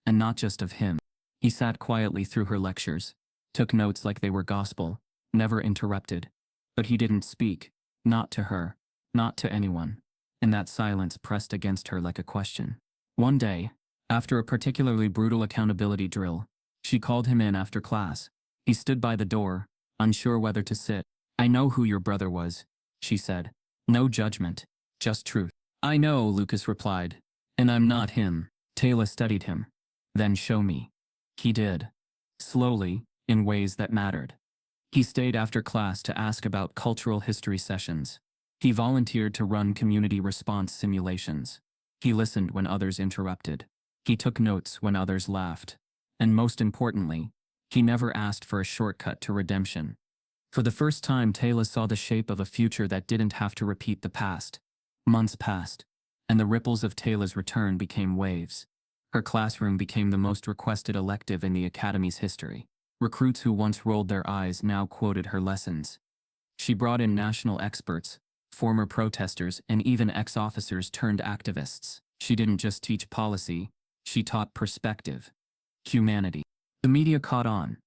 And not just of him. He sat quietly through her lectures, took notes like they were gospel, never interrupted. But he didn't speak, not to her, not to anyone. And that silence pressed against her like a question. One day, after a particularly brutal accountability drill, she called him in after class. He stood by the door, unsure whether to sit. "I know who your brother was," she said. "No judgment, just truth." "I know," Lucas replied. "And I'm not him." Tayla studied him. "Then show me." He did. Slowly, in ways that mattered. He stayed after class to ask about cultural history sessions. He volunteered to run community response simulations. He listened when others interrupted. He took notes when others laughed. And most importantly, he never asked for a shortcut to redemption. For the first time, Tayla saw the shape of a future that didn't have to repeat the past. Months passed, and the ripples of Tayla's return became waves. Her classroom became the most requested elective in the academy's history. Recruits who once rolled their eyes now quoted her lessons. She brought in national experts, former protesters, and even ex-officers turned activists. She didn't just teach policy, she taught perspective, humanity. The media caught on.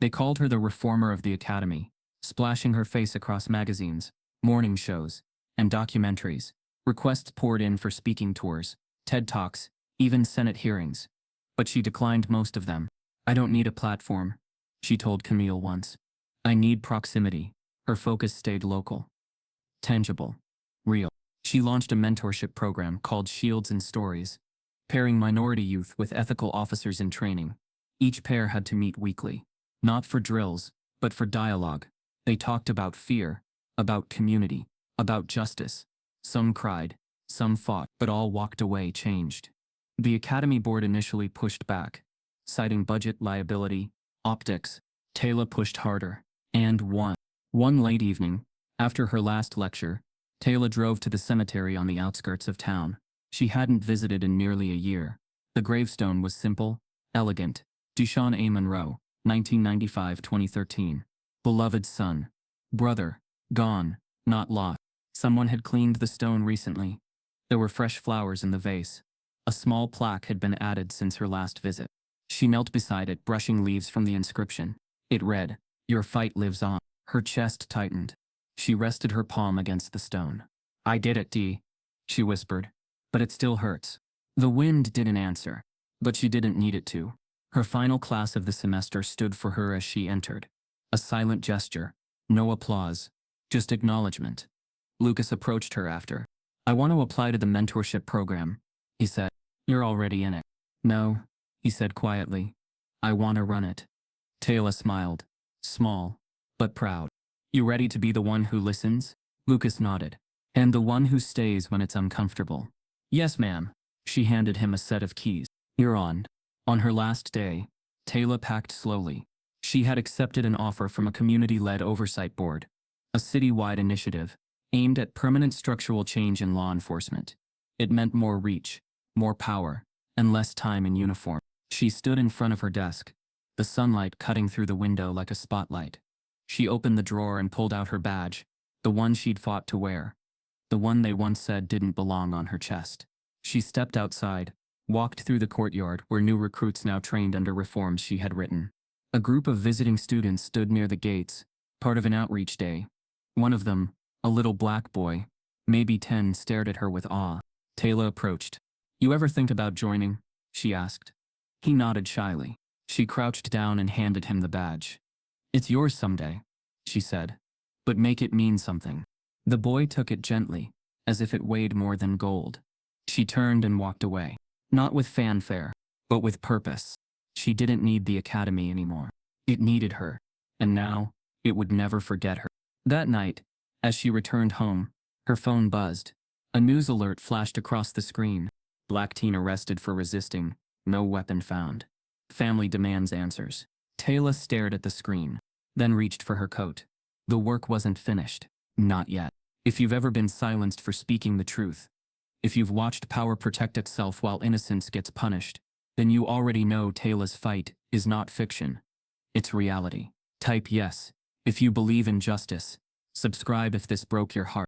They called her the reformer of the academy, splashing her face across magazines, morning shows, and documentaries. Requests poured in for speaking tours, TED Talks, even Senate hearings. But she declined most of them. "I don't need a platform," she told Camille once. "I need proximity." Her focus stayed local, tangible, real. She launched a mentorship program called Shields and Stories, pairing minority youth with ethical officers in training. Each pair had to meet weekly, not for drills, but for dialogue. They talked about fear, about community, about justice. Some cried, some fought, but all walked away changed. The Academy Board initially pushed back, citing budget liability, optics. Tayla pushed harder, and won. One late evening, after her last lecture, Tayla drove to the cemetery on the outskirts of town. She hadn't visited in nearly a year. The gravestone was simple, elegant. Tayla Monroe, 1995-2013. Beloved son. Brother. Gone, not lost. Someone had cleaned the stone recently. There were fresh flowers in the vase. A small plaque had been added since her last visit. She knelt beside it, brushing leaves from the inscription. It read, "Your fight lives on." Her chest tightened. She rested her palm against the stone. "I did it, Dee," she whispered. "But it still hurts." The wind didn't answer, but she didn't need it to. Her final class of the semester stood for her as she entered. A silent gesture, no applause, just acknowledgement. Lucas approached her after. "I want to apply to the mentorship program," he said. "You're already in it." "No," he said quietly. "I want to run it." Tayla smiled, small, but proud. "You ready to be the one who listens?" Lucas nodded. "And the one who stays when it's uncomfortable?" "Yes, ma'am." She handed him a set of keys. "You're on." On her last day, Tayla packed slowly. She had accepted an offer from a community-led oversight board, a city-wide initiative aimed at permanent structural change in law enforcement. It meant more reach, more power, and less time in uniform. She stood in front of her desk, the sunlight cutting through the window like a spotlight. She opened the drawer and pulled out her badge, the one she'd fought to wear, the one they once said didn't belong on her chest. She stepped outside, walked through the courtyard where new recruits now trained under reforms she had written. A group of visiting students stood near the gates, part of an outreach day. One of them, a little black boy, maybe 10, stared at her with awe. Tayla approached. "You ever think about joining?" she asked. He nodded shyly. She crouched down and handed him the badge. "It's yours someday," she said. "But make it mean something." The boy took it gently, as if it weighed more than gold. She turned and walked away. Not with fanfare, but with purpose. She didn't need the academy anymore. It needed her. And now, it would never forget her. That night, as she returned home, her phone buzzed. A news alert flashed across the screen. Black teen arrested for resisting, no weapon found. Family demands answers. Tayla stared at the screen, then reached for her coat. The work wasn't finished. Not yet. If you've ever been silenced for speaking the truth, if you've watched power protect itself while innocence gets punished, then you already know Tayla's fight is not fiction. It's reality. Type yes if you believe in justice. Subscribe if this broke your heart.